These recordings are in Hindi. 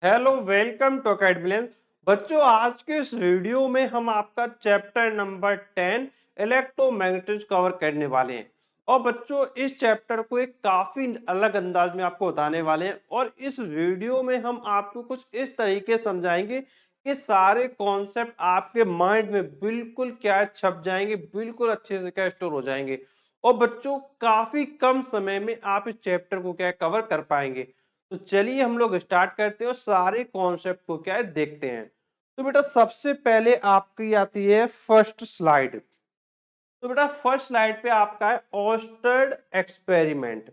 Hello welcome to academy. बच्चों, आज के इस वीडियो में हम आपका चैप्टर नंबर 10 इलेक्ट्रोमैग्नेटिज्म कवर करने वाले हैं। और बच्चों, इस चैप्टर को एक काफी अलग अंदाज में आपको बताने वाले हैं और इस वीडियो में हम आपको कुछ इस तरीके समझाएंगे कि सारे कॉन्सेप्ट आपके माइंड में बिल्कुल क्या छप जाएंगे, बिल्कुल अच्छे से क्या स्टोर हो जाएंगे। और बच्चों, काफी कम समय में आप इस चैप्टर को क्या कवर कर पाएंगे। तो चलिए हम लोग स्टार्ट करते हैं और सारे कॉन्सेप्ट को क्या है देखते हैं। तो बेटा, सबसे पहले आपकी आती है फर्स्ट स्लाइड। तो बेटा, फर्स्ट स्लाइड पे आपका है ऑस्टर्ड एक्सपेरिमेंट।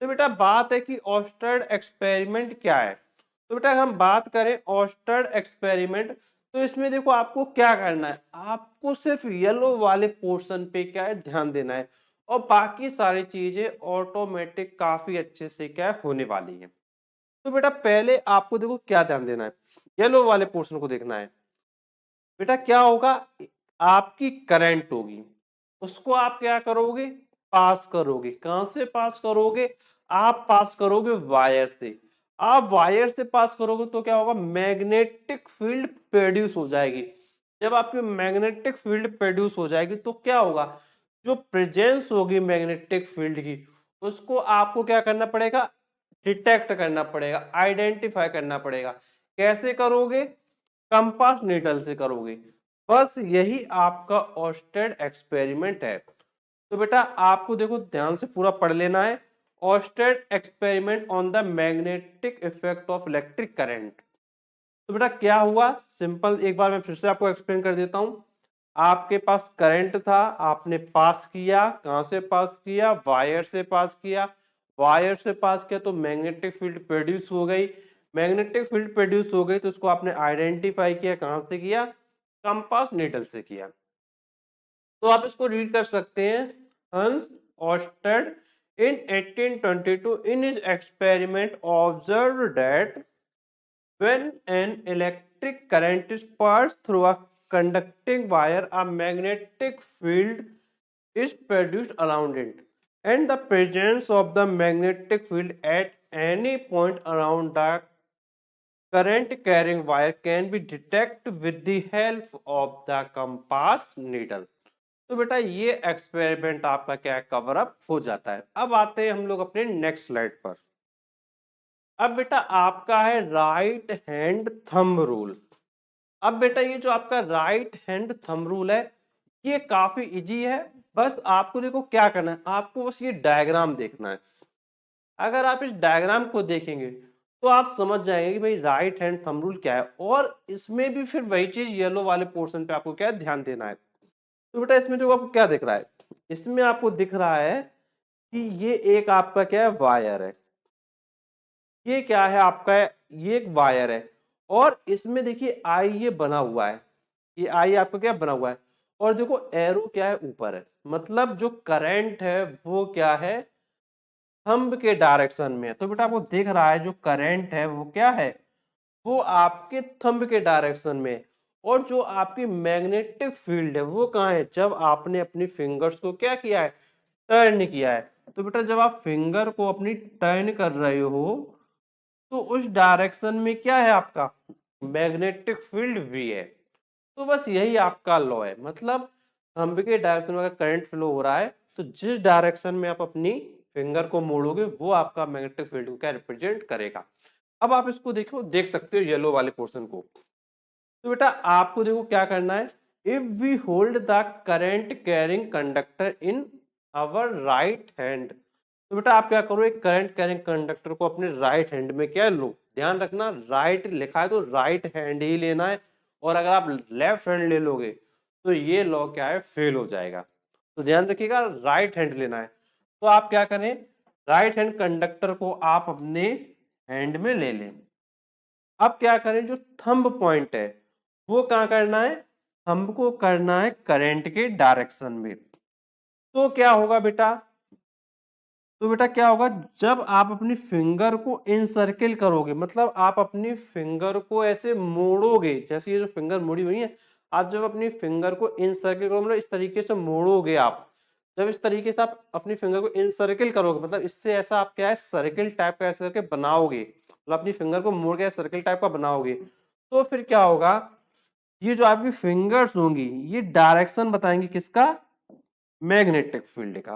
तो बेटा, बात है कि ऑस्टर्ड एक्सपेरिमेंट क्या है। तो बेटा, हम बात करें ऑस्टर्ड एक्सपेरिमेंट, तो इसमें देखो आपको क्या करना है, आपको सिर्फ येलो वाले पोर्शन पे क्या है ध्यान देना है और बाकी सारी चीजें ऑटोमेटिक काफी अच्छे से क्या है होने वाली है। तो बेटा, पहले आपको देखो क्या ध्यान देना है, येलो वाले पोर्शन को देखना है। बेटा, क्या होगा, आपकी करंट होगी, उसको आप क्या करोगे, पास करोगे। कहां से पास करोगे, आप पास करोगे वायर से। आप वायर से पास करोगे तो क्या होगा, मैग्नेटिक फील्ड प्रोड्यूस हो जाएगी। जब आपकी मैग्नेटिक फील्ड प्रोड्यूस हो जाएगी तो क्या होगा, जो प्रेजेंस होगी मैग्नेटिक फील्ड की, उसको आपको क्या करना पड़ेगा, डिटेक्ट करना पड़ेगा, आइडेंटिफाई करना पड़ेगा। कैसे करोगे, कंपास नीडल से करोगे। बस यही आपका ऑस्टेड एक्सपेरिमेंट है। तो बेटा, आपको देखो ध्यान से पूरा पढ़ लेना है। Oersted experiment on the magnetic effect of electric current. तो बेटा, क्या हुआ, सिंपल एक बार मैं फिर से आपको एक्सप्लेन कर देता हूं। आपके पास करंट था, आपने पास किया, कहां से पास किया, वायर से पास किया। वायर से पास किया तो मैग्नेटिक फील्ड प्रोड्यूस हो गई। मैग्नेटिक फील्ड प्रोड्यूस हो गई तो उसको आपने आइडेंटिफाई किया, कहां से किया, कंपास नीडल से किया। तो आप इसको रीड कर सकते हैं। हंस Oersted in 1822 in his experiment observed that when an electric current is passed through a conducting wire, a magnetic field is produced around it, and the presence of the magnetic field at any point around the current carrying wire can be detected with the help of the compass needle. तो बेटा, ये एक्सपेरिमेंट आपका क्या कवर अप हो जाता है। अब आते हैं हम लोग अपने नेक्स्ट स्लाइड पर। अब बेटा, आपका है राइट हैंड थंब रूल। अब बेटा, ये जो आपका राइट हैंड थंब रूल है, ये काफी इजी है। बस आपको देखो क्या करना है, आपको बस ये डायग्राम देखना है। अगर आप इस डायग्राम को देखेंगे तो आप समझ जाएंगे कि भाई राइट हैंड थंब रूल क्या है। और इसमें भी फिर वही चीज येलो वाले पोर्शन पे आपको क्या है ध्यान देना है। तो बेटा, इसमें जो आपको क्या दिख रहा है, इसमें आपको दिख रहा है कि ये एक आपका क्या है वायर है। ये क्या है आपका, ये एक वायर है और इसमें देखिए आई ये बना हुआ है। ये आई आपका क्या बना हुआ है और देखो एरो क्या है ऊपर है। मतलब जो करंट है वो क्या है, थंब के डायरेक्शन में है। तो बेटा, आपको दिख रहा है जो करंट है वो क्या है, वो आपके थंब के डायरेक्शन में है। और जो आपकी मैग्नेटिक फील्ड है वो कहाँ है, जब आपने अपनी फिंगर्स को क्या किया है, टर्न किया है। तो बेटा, जब आप फिंगर को अपनी टर्न कर रहे हो तो उस डायरेक्शन में क्या है आपका, मैग्नेटिक फील्ड भी है। तो बस यही आपका लॉ है। मतलब थंब के डायरेक्शन में अगर करंट फ्लो हो रहा है तो जिस डायरेक्शन में आप अपनी फिंगर को मोड़ोगे वो आपका मैग्नेटिक फील्ड को क्या रिप्रेजेंट करेगा। अब आप इसको देखो, देख सकते हो येलो वाले पोर्शन को। तो बेटा, आपको देखो क्या करना है, if we hold the current carrying conductor in our right hand. तो बेटा, आप क्या करो, एक करंट कैरिंग कंडक्टर को अपने राइट हैंड में क्या लो। ध्यान रखना, राइट लिखा है तो राइट हैंड ही लेना है। और अगर आप लेफ्ट हैंड ले लोगे तो ये लॉ क्या है, फेल हो जाएगा। तो ध्यान रखिएगा, राइट हैंड लेना है। तो आप क्या करें, राइट हैंड कंडक्टर को आप अपने हैंड में ले लें। अब क्या करें, जो थंब पॉइंट है वो कहाँ करना है, थंब को करना है करंट के डायरेक्शन में। तो क्या होगा बेटा, तो बेटा क्या होगा, जब आप अपनी फिंगर को इनसर्किल करोगे, मतलब आप अपनी फिंगर को ऐसे मोड़ोगे, जैसे ये जो फिंगर मुड़ी हुई है, आप जब अपनी फिंगर को इनसर्किल करोगे, मतलब इस तरीके से मोड़ोगे आप। जब इस तरीके से आप अपनी फिंगर को इनसर्किल करोगे, मतलब इससे ऐसा आप क्या है सर्किल टाइप का ऐसे करके बनाओगे, मतलब अपनी फिंगर को मोड़ के सर्कल टाइप का बनाओगे तो फिर क्या होगा, ये जो आपकी फिंगर्स होंगी ये डायरेक्शन बताएंगी किसका, मैग्नेटिक फील्ड का।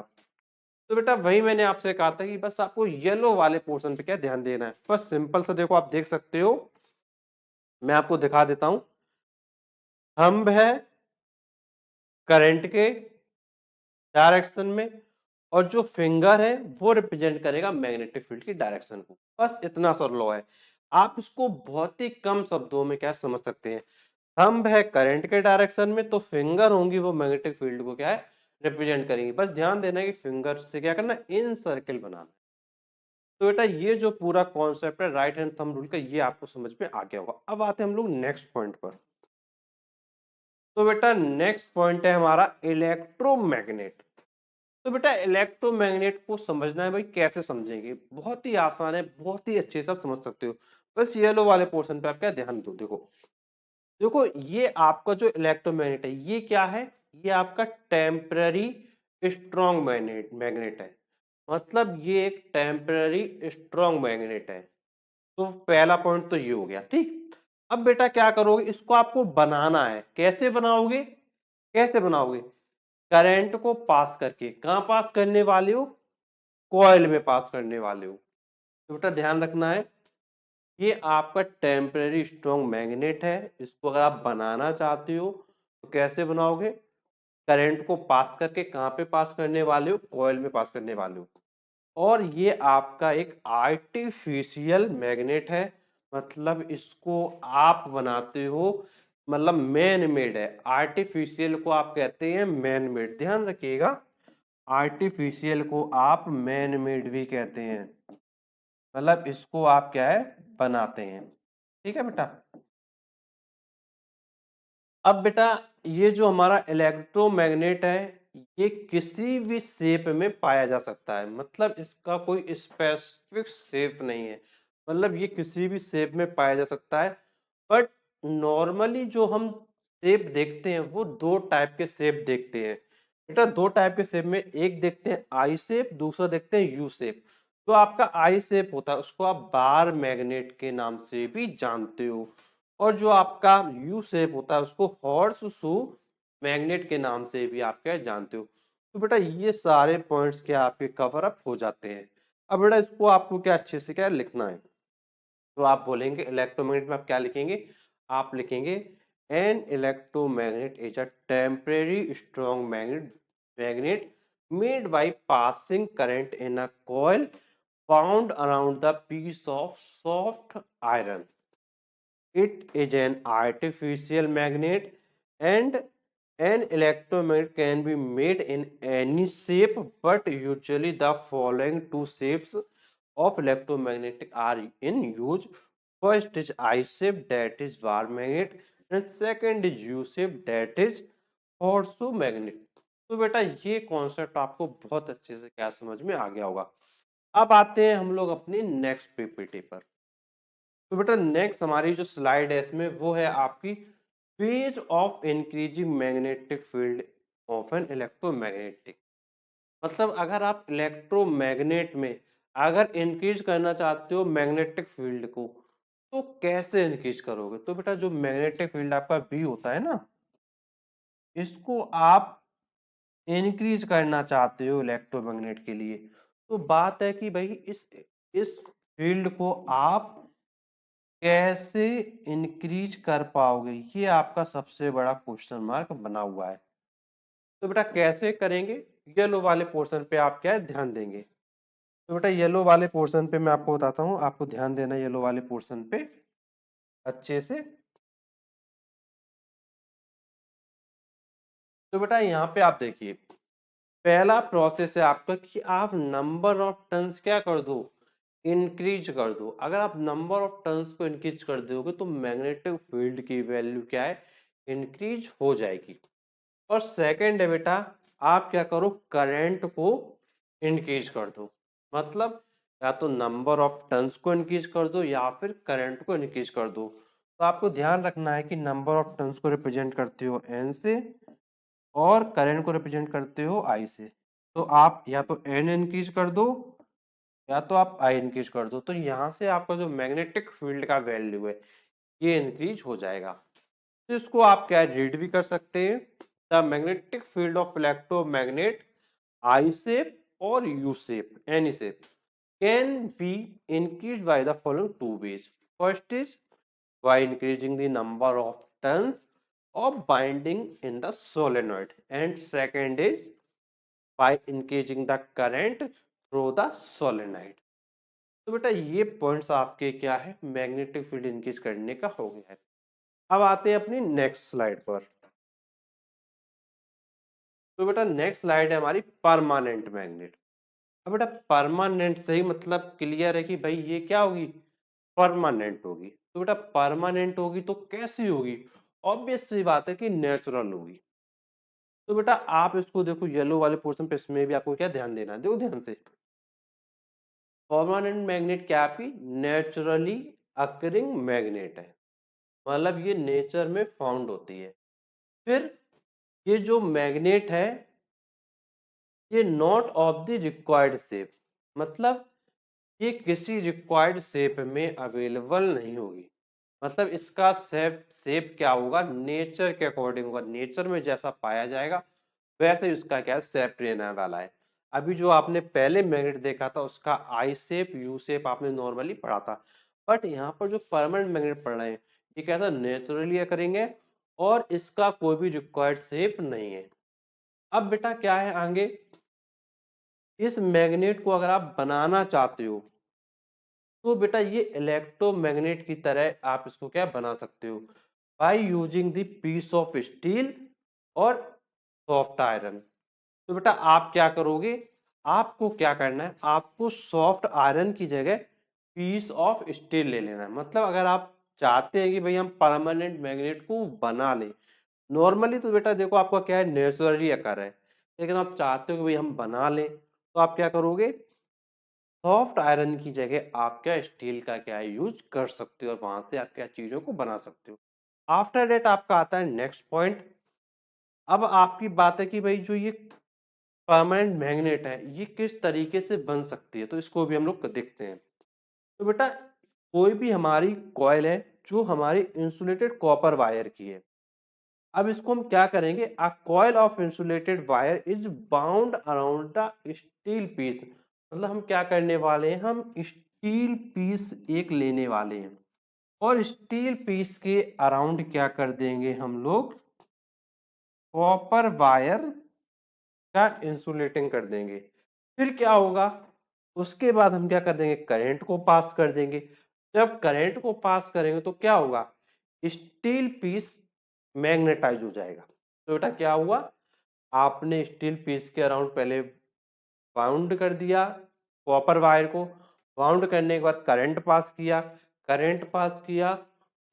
तो बेटा वही मैंने आपसे कहा था कि बस आपको येलो वाले पोर्शन पे क्या ध्यान देना है। बस सिंपल सा देखो, आप देख सकते हो, मैं आपको दिखा देता हूं। थंब है करंट के डायरेक्शन में, और जो फिंगर है वो रिप्रेजेंट करेगा मैग्नेटिक फील्ड की डायरेक्शन को। बस इतना सा लॉ है, आप इसको बहुत ही कम शब्दों में क्या समझ सकते हैं। थंब है करंट के डायरेक्शन में, तो फिंगर होंगी वो मैग्नेटिक फील्ड को क्या है, रिप्रेजेंट करेंगी। बस ध्यान देना है कि फिंगर से क्या करना, इन सर्किल बनाना। तो बेटा ये जो पूरा कॉन्सेप्ट है राइट हैंड थंब रूल का, ये आपको समझ में आ गया होगा। अब आते हैं हम लोग नेक्स्ट पॉइंट पर। तो बेटा नेक्स्ट पॉइंट है हमारा इलेक्ट्रोमैग्नेट। तो बेटा इलेक्ट्रोमैग्नेट को समझना है भाई, कैसे समझेंगे, बहुत ही आसान है, बहुत ही अच्छे से आप समझ सकते हो। बस येलो वाले पोर्शन पे आप क्या ध्यान दो। देखो देखो, ये आपका जो इलेक्ट्रोमैग्नेट है ये क्या है, ये आपका टेम्पररी स्ट्रॉन्ग मैग्नेट मैग्नेट है। मतलब ये एक टेम्पररी स्ट्रॉन्ग मैग्नेट है। तो पहला पॉइंट तो ये हो गया, ठीक। अब बेटा क्या करोगे, इसको आपको बनाना है। कैसे बनाओगे, कैसे बनाओगे, करंट को पास करके। कहां पास करने वाले हो, कॉइल में पास करने वाले हो। तो बेटा ध्यान रखना है, ये आपका टेम्परेरी स्ट्रॉन्ग मैग्नेट है। इसको अगर आप बनाना चाहते हो तो कैसे बनाओगे, करंट को पास करके। कहां पे पास करने वाले हो, कॉइल में पास करने वाले हो। और ये आपका एक आर्टिफिशियल मैग्नेट है, मतलब इसको आप बनाते हो, मतलब मैन मेड है। आर्टिफिशियल को आप कहते हैं मैन मेड, ध्यान रखिएगा। आर्टिफिशियल को आप मैन मेड भी कहते हैं, मतलब इसको आप क्या है, बनाते हैं। ठीक है बेटा। अब बेटा ये जो हमारा इलेक्ट्रोमैग्नेट है ये किसी भी शेप में पाया जा सकता है, मतलब इसका कोई स्पेसिफिक शेप नहीं है। मतलब ये किसी भी शेप में पाया जा सकता है। बट नॉर्मली जो हम शेप देखते हैं वो दो टाइप के शेप देखते हैं बेटा। दो टाइप के शेप में, एक देखते हैं आई शेप, दूसरा देखते हैं यू शेप। तो आपका आई शेप होता है उसको आप बार मैग्नेट के नाम से भी जानते हो, और जो आपका यू शेप होता है उसको हॉर्स शू मैग्नेट के नाम से भी आप क्या जानते हो। तो बेटा ये सारे पॉइंट्स क्या आपके कवर अप हो जाते हैं। अब बेटा इसको आपको क्या अच्छे से क्या लिखना है, तो आप बोलेंगे इलेक्ट्रोमैग्नेट में आप क्या लिखेंगे, आप लिखेंगे an electromagnet is a temporary strong magnet made by passing current in a coil wound around the piece of soft iron. It is an artificial magnet, and an electromagnet can be made in any shape, but usually the following two shapes of electromagnetic are in use. First is I shape, that is bar magnet, and second is U shape, that is horseshoe magnet. तो बेटा ये कॉन्सेप्ट आपको बहुत अच्छे से क्या समझ में आ गया होगा। अब आते हैं हम लोग अपनी नेक्स्ट पीपीटी पर। तो बेटा नेक्स्ट हमारी जो स्लाइड है इसमें वो है आपकी phase of increasing magnetic field of an electromagnetic. मतलब अगर आप इलेक्ट्रोमैग्नेट में अगर इंक्रीज करना चाहते हो मैग्नेटिक फील्ड को, तो कैसे इंक्रीज करोगे। तो बेटा जो मैग्नेटिक फील्ड आपका बी होता है ना, इसको आप इंक्रीज करना चाहते हो इलेक्ट्रोमैग्नेट के लिए, तो बात है कि भाई इस फील्ड को आप कैसे इंक्रीज कर पाओगे, ये आपका सबसे बड़ा क्वेश्चन मार्क बना हुआ है। तो बेटा कैसे करेंगे, येलो वाले पोर्शन पे आप क्या है ध्यान देंगे। तो बेटा येलो वाले पोर्शन पे मैं आपको बताता हूँ, आपको ध्यान देना है येलो वाले पोर्शन पे अच्छे से। तो बेटा यहाँ पे आप देखिए, पहला प्रोसेस है आपका कि आप नंबर ऑफ टन्स क्या कर दो, इंक्रीज कर दो। अगर आप नंबर ऑफ टन्स को इंक्रीज कर दोगे तो मैग्नेटिक फील्ड की वैल्यू क्या है, इंक्रीज हो जाएगी। और सेकंड है बेटा, आप क्या करो, करंट को इंक्रीज कर दो। मतलब या तो नंबर ऑफ टन्स को इंक्रीज कर दो या फिर करंट को इंक्रीज कर दो। तो आपको ध्यान रखना है कि नंबर ऑफ टन्स को रिप्रेजेंट करते हो एन से, और करंट को रिप्रेजेंट करते हो आई से। तो आप या तो एन इंक्रीज कर दो या तो आप आई इंक्रीज कर दो, तो यहाँ से आपका जो मैग्नेटिक फील्ड का वैल्यू है ये इंक्रीज हो जाएगा। तो इसको आप क्या रीड भी कर सकते हैं, the magnetic field of electromagnet I shape और U shape, any shape can be increased by the following two ways. First is by increasing the number of turns of binding in the solenoid, and second is by increasing the current through the solenoid. तो बेटा ये पॉइंट्स आपके क्या है, मैग्नेटिक फील्ड इंक्रीज करने का हो गया है। अब आते हैं अपनी नेक्स्ट स्लाइड पर। तो बेटा नेक्स्ट स्लाइड है हमारी परमानेंट मैग्नेट। अब बेटा परमानेंट से ही मतलब क्लियर है कि भाई ये क्या होगी, परमानेंट होगी। तो बेटा परमानेंट होगी तो कैसी होगी, ऑब्वियस सी बात है कि नेचुरल होगी। तो बेटा आप इसको देखो येलो वाले पोर्शन पे, इसमें भी आपको क्या ध्यान देना है, देखो ध्यान से। परमानेंट मैग्नेट क्या आपकी नेचुरली अकरिंग मैग्नेट है, मतलब ये नेचर में फाउंड होती है। फिर ये जो मैग्नेट है ये not of the required shape, मतलब ये किसी रिक्वायर्ड शेप में अवेलेबल नहीं होगी। मतलब इसका शेप शेप क्या होगा, नेचर के अकॉर्डिंग होगा, नेचर में जैसा पाया जाएगा वैसे ही उसका क्या शेप रहने वाला है। अभी जो आपने पहले मैग्नेट देखा था उसका आई शेप यू शेप आपने नॉर्मली पढ़ा था, बट यहाँ पर जो परमानेंट मैग्नेट पढ़ रहे हैं ये कैसा नेचुरली करेंगे और इसका कोई भी रिक्वायर्ड शेप नहीं है। अब बेटा क्या है आगे, इस मैग्नेट को अगर आप बनाना चाहते हो तो बेटा ये इलेक्ट्रोमैग्नेट की तरह आप इसको क्या बना सकते हो, by using the piece of steel और सॉफ्ट आयरन। तो बेटा आप क्या करोगे, आपको क्या करना है, आपको सॉफ्ट आयरन की जगह पीस ऑफ स्टील ले लेना है। मतलब अगर आप चाहते हैं कि भाई हम परमानेंट मैग्नेट को बना लें, नॉर्मली तो बेटा देखो आपका क्या है नेचुरली अकर है, लेकिन आप चाहते हो कि भाई हम बना लें, तो आप क्या करोगे, सॉफ्ट आयरन की जगह आप क्या स्टील का क्या यूज कर सकते हो और वहां से आप क्या चीजों को बना सकते हो। आफ्टर डेट आपका आता है नेक्स्ट पॉइंट। अब आपकी बात है कि भाई जो ये परमानेंट मैग्नेट है ये किस तरीके से बन सकती है, तो इसको भी हम लोग देखते हैं। तो बेटा कोई भी हमारी कॉइल है जो हमारी इंसुलेटेड कॉपर वायर की है, अब इसको हम क्या करेंगे, a coil of insulated wire is bound around the steel piece. मतलब हम क्या करने वाले हैं, हम स्टील पीस एक लेने वाले हैं और स्टील पीस के अराउंड क्या कर देंगे हम लोग, कॉपर वायर का इंसुलेटिंग कर देंगे। फिर क्या होगा, उसके बाद हम क्या कर देंगे, करंट को पास कर देंगे। जब करंट को पास करेंगे तो क्या होगा, स्टील पीस मैग्नेटाइज हो जाएगा। तो बेटा क्या हुआ, आपने स्टील पीस के अराउंड पहले बाउंड कर दिया कॉपर वायर को, बाउंड करने के बाद करंट पास किया, करंट पास किया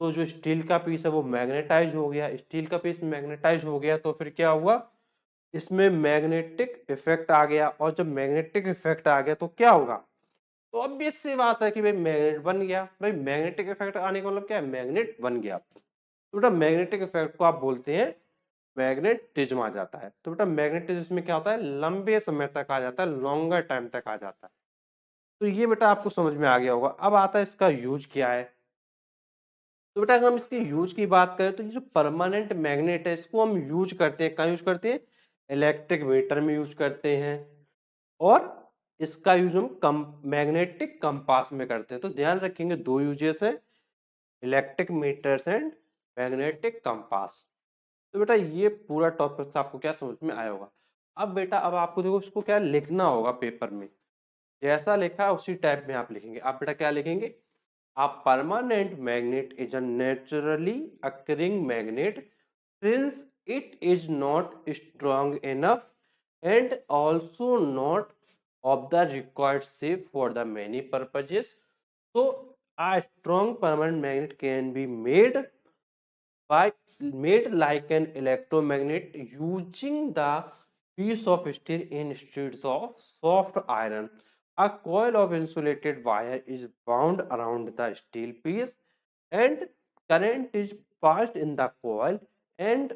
तो जो स्टील का पीस है वो मैग्नेटाइज हो गया, स्टील का पीस मैग्नेटाइज हो गया तो फिर क्या हुआ, इसमें मैग्नेटिक इफेक्ट आ गया, और जब मैग्नेटिक इफेक्ट आ गया तो क्या होगा, तो ऑब्वियस सी बात है कि भाई मैग्नेट बन गया। भाई मैग्नेटिक इफेक्ट आने का मतलब क्या है, मैग्नेट बन गया। तो बेटा मैग्नेटिक इफेक्ट को आप बोलते हैं मैग्नेटिज्म आ जाता है। तो बेटा मैग्नेटिज्म में क्या होता है, लंबे समय तक आ जाता है, लॉन्गर टाइम तक आ जाता है। तो ये बेटा आपको समझ में आ गया होगा। अब आता है इसका यूज क्या है। तो बेटा अगर हम इसके यूज की बात करें तो ये जो परमानेंट मैग्नेट है इसको हम यूज करते हैं, कहाँ यूज करते हैं, इलेक्ट्रिक मीटर में यूज करते हैं, और इसका यूज हम मैग्नेटिक कंपास में करते हैं। तो ध्यान रखेंगे दो यूजेस है, electric metres and magnetic compass. तो बेटा ये पूरा टॉपिक आपको क्या समझ में आया होगा। अब बेटा अब आपको देखो इसको क्या लिखना होगा पेपर में, जैसा लिखा है उसी टाइप में आप लिखेंगे। आप बेटा क्या लिखेंगे, a permanent magnet is a naturally occurring magnet since it is not strong enough and also not of the required shape for the many purposes. So a strong permanent magnet can be by made like an electromagnet using the piece of steel instead of soft iron. A coil of insulated wire is wound around the steel piece and current is passed in the coil, and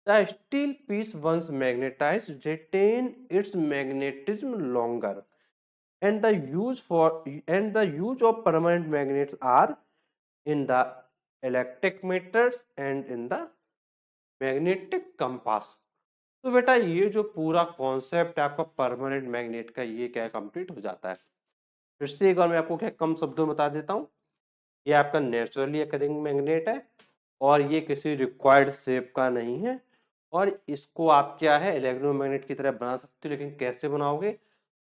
the steel piece once magnetized retain its magnetism longer. and the use of permanent magnets are in the electric meters and in the magnetic compass। तो बेटा ये जो पूरा कॉन्सेप्ट है आपका परमानेंट मैग्नेट का, ये क्या कंप्लीट हो जाता है। फिर से एक बार मैं आपको क्या कम शब्दों में बता देता हूँ। ये आपका नेचुरली अकरिंग मैग्नेट है और ये किसी रिक्वायर्ड शेप का नहीं है, और इसको आप क्या है इलेक्ट्रोमैग्नेट की तरह बना सकते हो। लेकिन कैसे बनाओगे?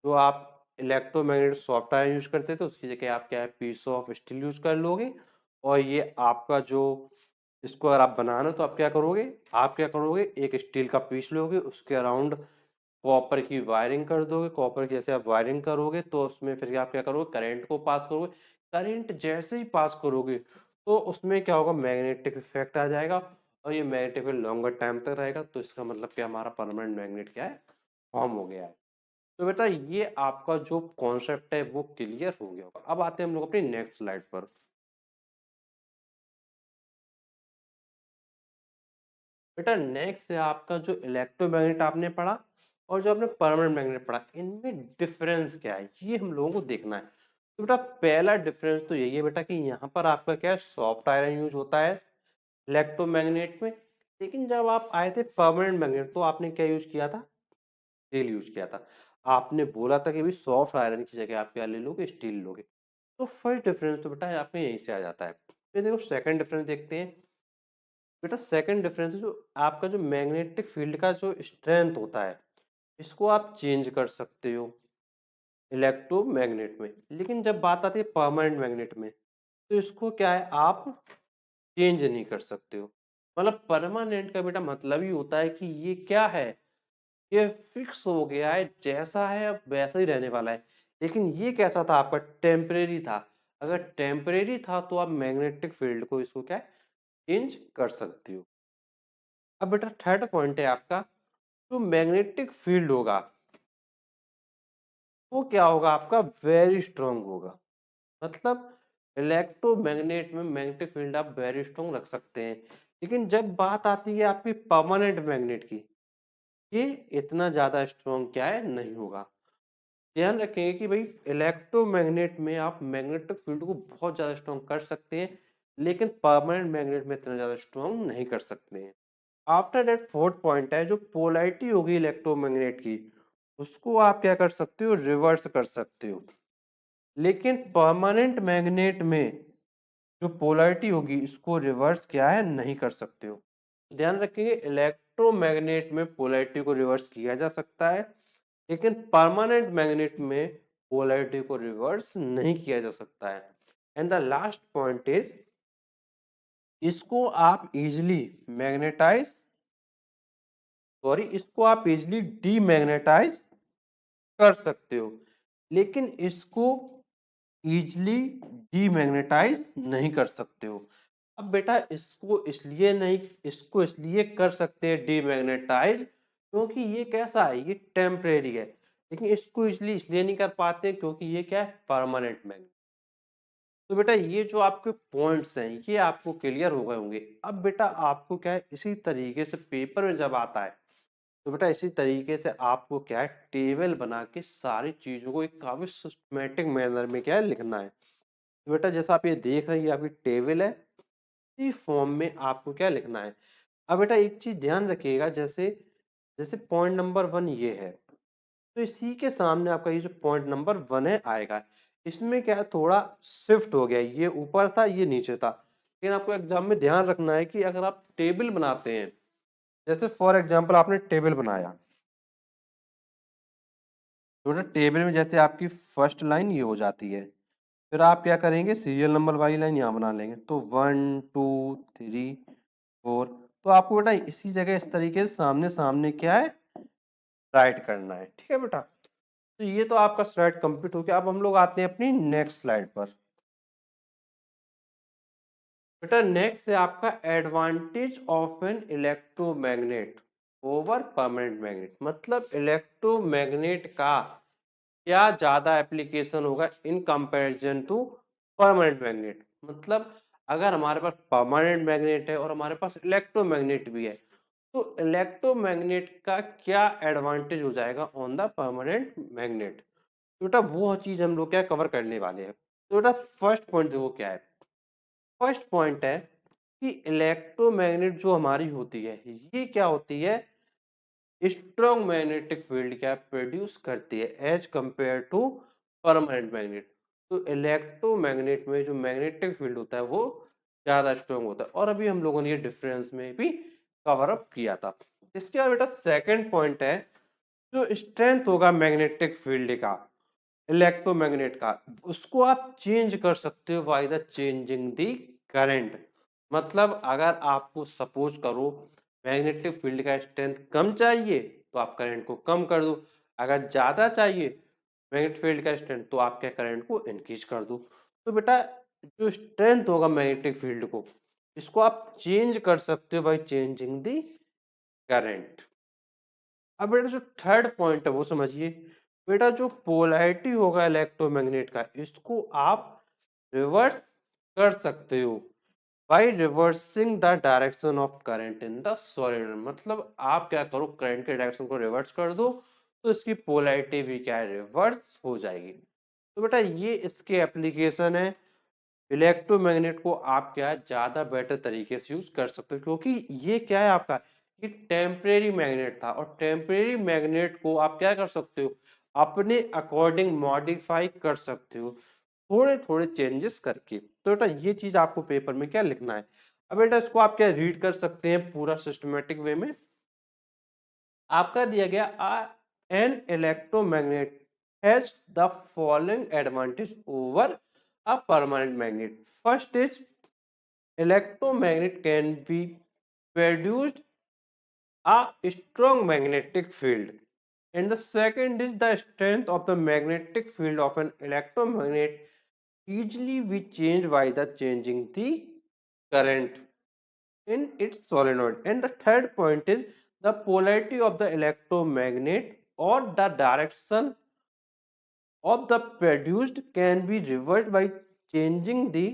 जो आप इलेक्ट्रोमैग्नेट सॉफ्ट आयरन यूज करते थे उसकी जगह आप क्या है पीस ऑफ स्टील यूज कर लोगे। और ये आपका जो इसको अगर आप बनाना तो आप क्या करोगे, एक स्टील का पीस लोगे, उसके अराउंड कॉपर की वायरिंग कर दोगे। कॉपर की जैसे आप वायरिंग करोगे तो उसमें फिर आप क्या करोगे, करंट को पास करोगे। करंट जैसे ही पास करोगे तो उसमें क्या होगा, मैग्नेटिक इफेक्ट आ जाएगा, और ये मैग्नेटिक इफेक्ट लॉन्गर टाइम तक रहेगा। तो इसका मतलब क्या, हमारा परमानेंट मैग्नेट क्या है, फॉर्म हो गया है। तो बेटा ये आपका जो कॉन्सेप्ट है वो क्लियर हो गया होगा। अब आते हैं हम लोग अपनी नेक्स्ट स्लाइड पर। बेटा नेक्स्ट है आपका जो इलेक्ट्रोमैग्नेट आपने पढ़ा और जो आपने परमानेंट मैग्नेट पढ़ा, इनमें डिफरेंस क्या है ये हम लोगों को देखना है। तो बेटा पहला डिफरेंस तो यही है बेटा कि यहाँ पर आपका क्या है सॉफ्ट आयरन यूज होता है इलेक्ट्रोमैग्नेट में। लेकिन जब आप आए थे परमानेंट मैग्नेट तो आपने क्या यूज किया था, स्टील यूज किया था। आपने बोला था कि भाई सॉफ्ट आयरन की जगह आप क्या ले लोगे, स्टील लोगे। तो फर्स्ट डिफरेंस तो बेटा आपके यहीं से आ जाता है। फिर देखो सेकंड डिफरेंस देखते हैं। बेटा सेकंड डिफरेंस जो आपका जो मैग्नेटिक फील्ड का जो स्ट्रेंथ होता है इसको आप चेंज कर सकते हो इलेक्ट्रोमैग्नेट में। लेकिन जब बात आती है परमानेंट मैग्नेट में तो इसको क्या है आप चेंज नहीं कर सकते हो। मतलब परमानेंट का बेटा मतलब ही होता है कि ये क्या है, ये फिक्स हो गया है, जैसा है अब वैसा ही रहने वाला है। लेकिन ये कैसा था आपका, टेम्परेरी था। अगर टेम्परेरी था तो आप मैग्नेटिक फील्ड को इसको क्या है चेंज कर सकते हो। अब बेटा थर्ड पॉइंट है आपका, जो मैग्नेटिक फील्ड होगा वो क्या होगा आपका, वेरी स्ट्रांग होगा। मतलब इलेक्ट्रोमैग्नेट में मैग्नेटिक फील्ड आप वेरी स्ट्रांग रख सकते हैं। लेकिन जब बात आती है आपकी परमानेंट मैग्नेट की, ये इतना ज्यादा स्ट्रांग क्या है नहीं होगा। ध्यान रखेंगे कि भाई इलेक्ट्रोमैग्नेट में आप मैग्नेटिक फील्ड को बहुत ज्यादा स्ट्रांग कर सकते हैं, लेकिन परमानेंट मैग्नेट में इतना ज्यादा स्ट्रांग नहीं कर सकते हैं। आफ्टर दैट फोर्थ पॉइंट है जो पोलैरिटी होगी इलेक्ट्रोमैग्नेट की, उसको आप क्या कर सकते हो, रिवर्स कर सकते हो। लेकिन परमानेंट मैग्नेट में जो पोलैरिटी होगी इसको रिवर्स क्या है नहीं कर सकते हो। ध्यान रखेंगे इलेक्ट्रोमैग्नेट में पोलैरिटी को रिवर्स किया जा सकता है, लेकिन परमानेंट मैग्नेट में पोलैरिटी को रिवर्स नहीं किया जा सकता है। And the last point is, इसको आप इजिली मैग्नेटाइज इसको आप इजिली डीमैग्नेटाइज कर सकते हो, लेकिन इसको इजिली डीमैग्नेटाइज नहीं कर सकते हो। अब बेटा इसको इसलिए कर सकते हैं डीमैग्नेटाइज क्योंकि ये कैसा है, ये टेम्परेरी है। लेकिन इसको इसलिए नहीं कर पाते क्योंकि ये क्या है, परमानेंट मैग्नेट। तो बेटा ये जो आपके पॉइंट्स हैं ये आपको क्लियर हो गए होंगे। अब बेटा आपको क्या है इसी तरीके से पेपर में जब आता है तो बेटा इसी तरीके से आपको क्या है टेबल बना के सारी चीजों को एक काफी सिस्टमेटिक मैनर में क्या है लिखना है। तो बेटा जैसा आप ये देख रहे हैं ये आपकी टेबल है, इसी फॉर्म में आपको क्या लिखना है। अब बेटा एक चीज ध्यान रखिएगा, जैसे जैसे पॉइंट नंबर 1 ये है तो इसी के सामने आपका ये जो पॉइंट नंबर 1 है आएगा। इसमें क्या है थोड़ा शिफ्ट हो गया, ये ऊपर था ये नीचे था। लेकिन आपको एग्जाम में ध्यान रखना है कि अगर आप टेबल बनाते हैं, जैसे फॉर एग्जाम्पल आपने टेबल बनाया तो ना टेबल में जैसे आपकी फर्स्ट लाइन ये हो जाती है, फिर आप क्या करेंगे सीरियल नंबर वाली लाइन यहाँ बना लेंगे तो 1 2 3 4। तो आपको बेटा इसी जगह इस तरीके से सामने सामने क्या है राइट करना है। ठीक है बेटा, तो ये तो आपका स्लाइड कंप्लीट हो गया। अब हम लोग आते हैं अपनी नेक्स्ट स्लाइड पर। बेटा नेक्स्ट है आपका advantage of an electromagnet over permanent magnet. मतलब इलेक्ट्रोमैग्नेट का क्या ज्यादा एप्लीकेशन होगा in comparison to permanent magnet. मतलब अगर हमारे पास परमानेंट मैग्नेट है और हमारे पास इलेक्ट्रोमैग्नेट भी है तो इलेक्ट्रोमैग्नेट का क्या एडवांटेज हो जाएगा ऑन द परमानेंट मैग्नेट। तो बेटा वो चीज हम लोग क्या कवर करने वाले हैं। तो बेटा फर्स्ट पॉइंट देखो क्या है। फर्स्ट पॉइंट है कि इलेक्ट्रोमैग्नेट जो हमारी होती है ये क्या होती है, स्ट्रॉन्ग मैग्नेटिक फील्ड क्या प्रोड्यूस करती है as compare to permanent magnet. तो इलेक्ट्रोमैग्नेट में जो मैग्नेटिक फील्ड होता है वो ज्यादा स्ट्रॉन्ग होता है, और अभी हम लोगों ने ये डिफरेंस में भी कवर अप किया था। इसके बाद बेटा सेकंड पॉइंट है, जो स्ट्रेंथ होगा मैग्नेटिक फील्ड का, इलेक्ट्रोमैग्नेट का, उसको आप चेंज कर सकते हो by the changing the current. मतलब अगर आपको सपोज करो मैग्नेटिक फील्ड का स्ट्रेंथ कम चाहिए तो आप करंट को कम कर दो, अगर ज्यादा चाहिए मैग्नेटिक फील्ड का स्ट्रेंथ तो आप क्या करंट को इंक्रीज कर दो। तो बेटा जो स्ट्रेंथ होगा मैग्नेटिक फील्ड को, इसको आप चेंज कर सकते हो बाय चेंजिंग दी करंट। अब बेटा जो थर्ड पॉइंट है वो समझिए। बेटा जो पोलैरिटी होगा इलेक्ट्रोमैग्नेट का, इसको आप रिवर्स कर सकते हो by reversing the direction of current in the solenoid. मतलब आप क्या करो, करंट के डायरेक्शन को रिवर्स कर दो तो इसकी पोलैरिटी भी क्या है, रिवर्स हो जाएगी। तो बेटा ये इसके एप्लीकेशन है। इलेक्ट्रोमैग्नेट को आप क्या है ज्यादा बेटर तरीके से यूज कर सकते हो, क्योंकि ये क्या है आपका, ये टेम्परेरी मैग्नेट था, और टेम्परेरी मैग्नेट को आप क्या कर सकते हो, अपने अकॉर्डिंग मॉडिफाई कर सकते हो थोड़े थोड़े चेंजेस करके। तो बेटा ये चीज आपको पेपर में क्या लिखना है। अब बेटा इसको आप क्या रीड कर सकते हैं पूरा सिस्टमेटिक वे में। आपका दिया गया an electromagnet has the following advantage over a permanent magnet. First is electromagnet can be produced a strong magnetic field, and the second is the strength of the magnetic field of an electromagnet easily be changed by the changing the current in its solenoid. And the third point is the polarity of the electromagnet or the direction of the produced can be reversed by changing the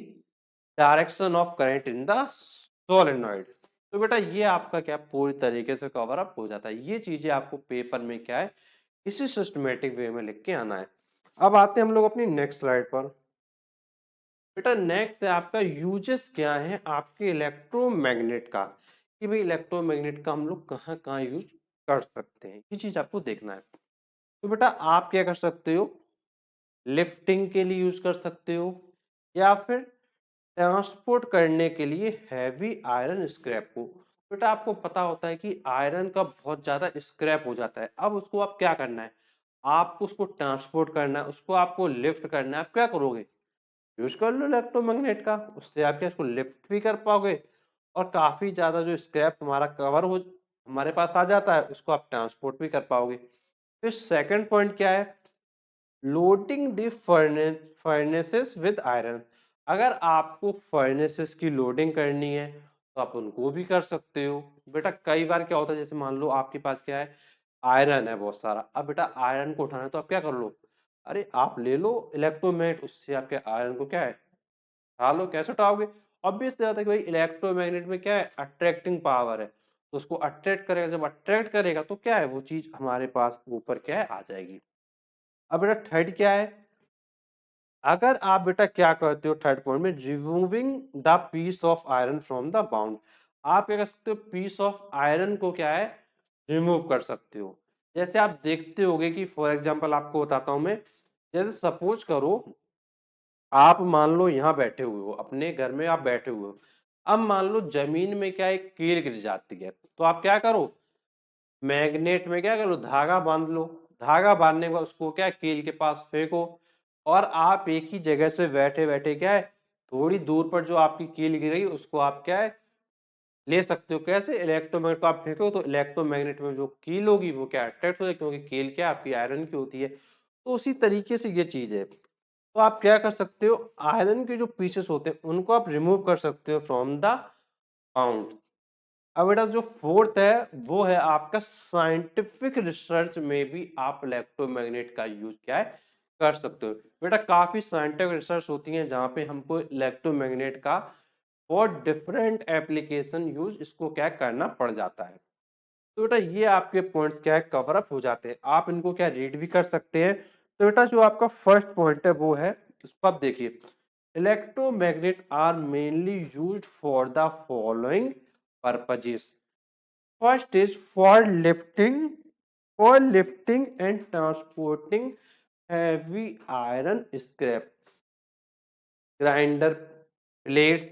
direction of current in the solenoid. तो बेटा ये आपका क्या पूरी तरीके से कवर अप हो जाता है। ये चीजें आपको पेपर में क्या है इसी सिस्टमेटिक वे में लिख के आना है। अब आते हैं हम लोग अपनी नेक्स्ट स्लाइड पर। बेटा नेक्स्ट है आपका यूजेस क्या है आपके इलेक्ट्रोमैग्नेट का, कि भाई इलेक्ट्रोमैग्नेट का हम लोग कहाँ कहाँ यूज कर सकते हैं, ये चीज आपको देखना है। तो बेटा आप क्या कर सकते हो, लिफ्टिंग के लिए यूज कर सकते हो, या फिर ट्रांसपोर्ट करने के लिए हैवी आयरन स्क्रैप को। बेटा आपको पता होता है कि आयरन का बहुत ज्यादा स्क्रैप हो जाता है, अब उसको आप क्या करना है, आपको उसको ट्रांसपोर्ट करना है, उसको आपको लिफ्ट करना है। आप क्या करोगे, यूज कर लो इलेक्ट्रोमैग्नेट का, उससे आप क्या इसको लिफ्ट भी कर पाओगे, और काफी ज्यादा जो स्क्रैप तुम्हारा कवर हो हमारे पास आ जाता है उसको आप ट्रांसपोर्ट भी कर पाओगे। फिर सेकंड पॉइंट क्या है, loading the furnaces with iron. अगर आपको फर्नेसेस की लोडिंग करनी है तो आप उनको भी कर सकते हो। बेटा कई बार क्या होता है, जैसे मान लो आपके पास क्या है, आयरन है बहुत सारा, अब बेटा आयरन को उठाना है तो आप क्या कर लो, अरे आप ले लो इलेक्ट्रोमैग्नेट, उससे आपके आयरन को क्या है उठा लो। कैसे उठाओगे, ऑब्वियस बात है कि भाई इलेक्ट्रोमैग्नेट में क्या है, अट्रैक्टिंग पावर है, तो उसको अट्रैक्ट करेगा, जब अट्रैक्ट करेगा तो क्या है वो चीज हमारे पास ऊपर क्या है आ जाएगी। अब बेटा थर्ड क्या है, अगर आप बेटा क्या करते हो थर्ड पॉइंट में, removing the piece of iron from the bound. आप क्या कर सकते हो, पीस ऑफ आयरन को क्या है रिमूव कर सकते हो। जैसे आप देखते होगे कि फॉर एग्जांपल आपको बताता हूं मैं, जैसे सपोज करो आप मान लो यहाँ बैठे हुए हो, अपने घर में आप बैठे हुए हो, अब मान लो जमीन में क्या एक कील गिर जाती है, तो आप क्या करो, मैग्नेट में क्या करो धागा बांध लो, धागा बांधने के बाद उसको क्या कील के पास फेंको, और आप एक ही जगह से बैठे बैठे क्या है थोड़ी दूर पर जो आपकी कील गिरी उसको आप क्या है ले सकते हो। कैसे, इलेक्ट्रोमैग्नेट को आप फेंको तो इलेक्ट्रोमैग्नेट में जो कील होगी वो क्या अट्रैक्ट हो जाएगी, क्योंकि कील क्या आपकी आयरन की होती है। तो उसी तरीके से ये चीज है। तो आप क्या कर सकते हो, आयरन के जो पीसेस होते हैं उनको आप रिमूव कर सकते हो फ्रॉम द बाउंड। अब बेटा जो फोर्थ है वो है आपका साइंटिफिक रिसर्च में भी आप इलेक्ट्रोमैग्नेट का यूज क्या है कर सकते हो। बेटा काफी साइंटिफिक रिसर्च होती है जहाँ पे हमको इलेक्ट्रोमैग्नेट का और डिफरेंट एप्लीकेशन यूज इसको क्या करना पड़ जाता है। तो बेटा ये आपके पॉइंट्स क्या है कवर अप हो जाते हैं, आप इनको क्या रीड भी कर सकते हैं तो बेटा जो आपका फर्स्ट पॉइंट है वो है, इसको आप देखिए, electromagnet are mainly used for the following purposes. First is for lifting and transporting heavy iron scrap, grinder plates,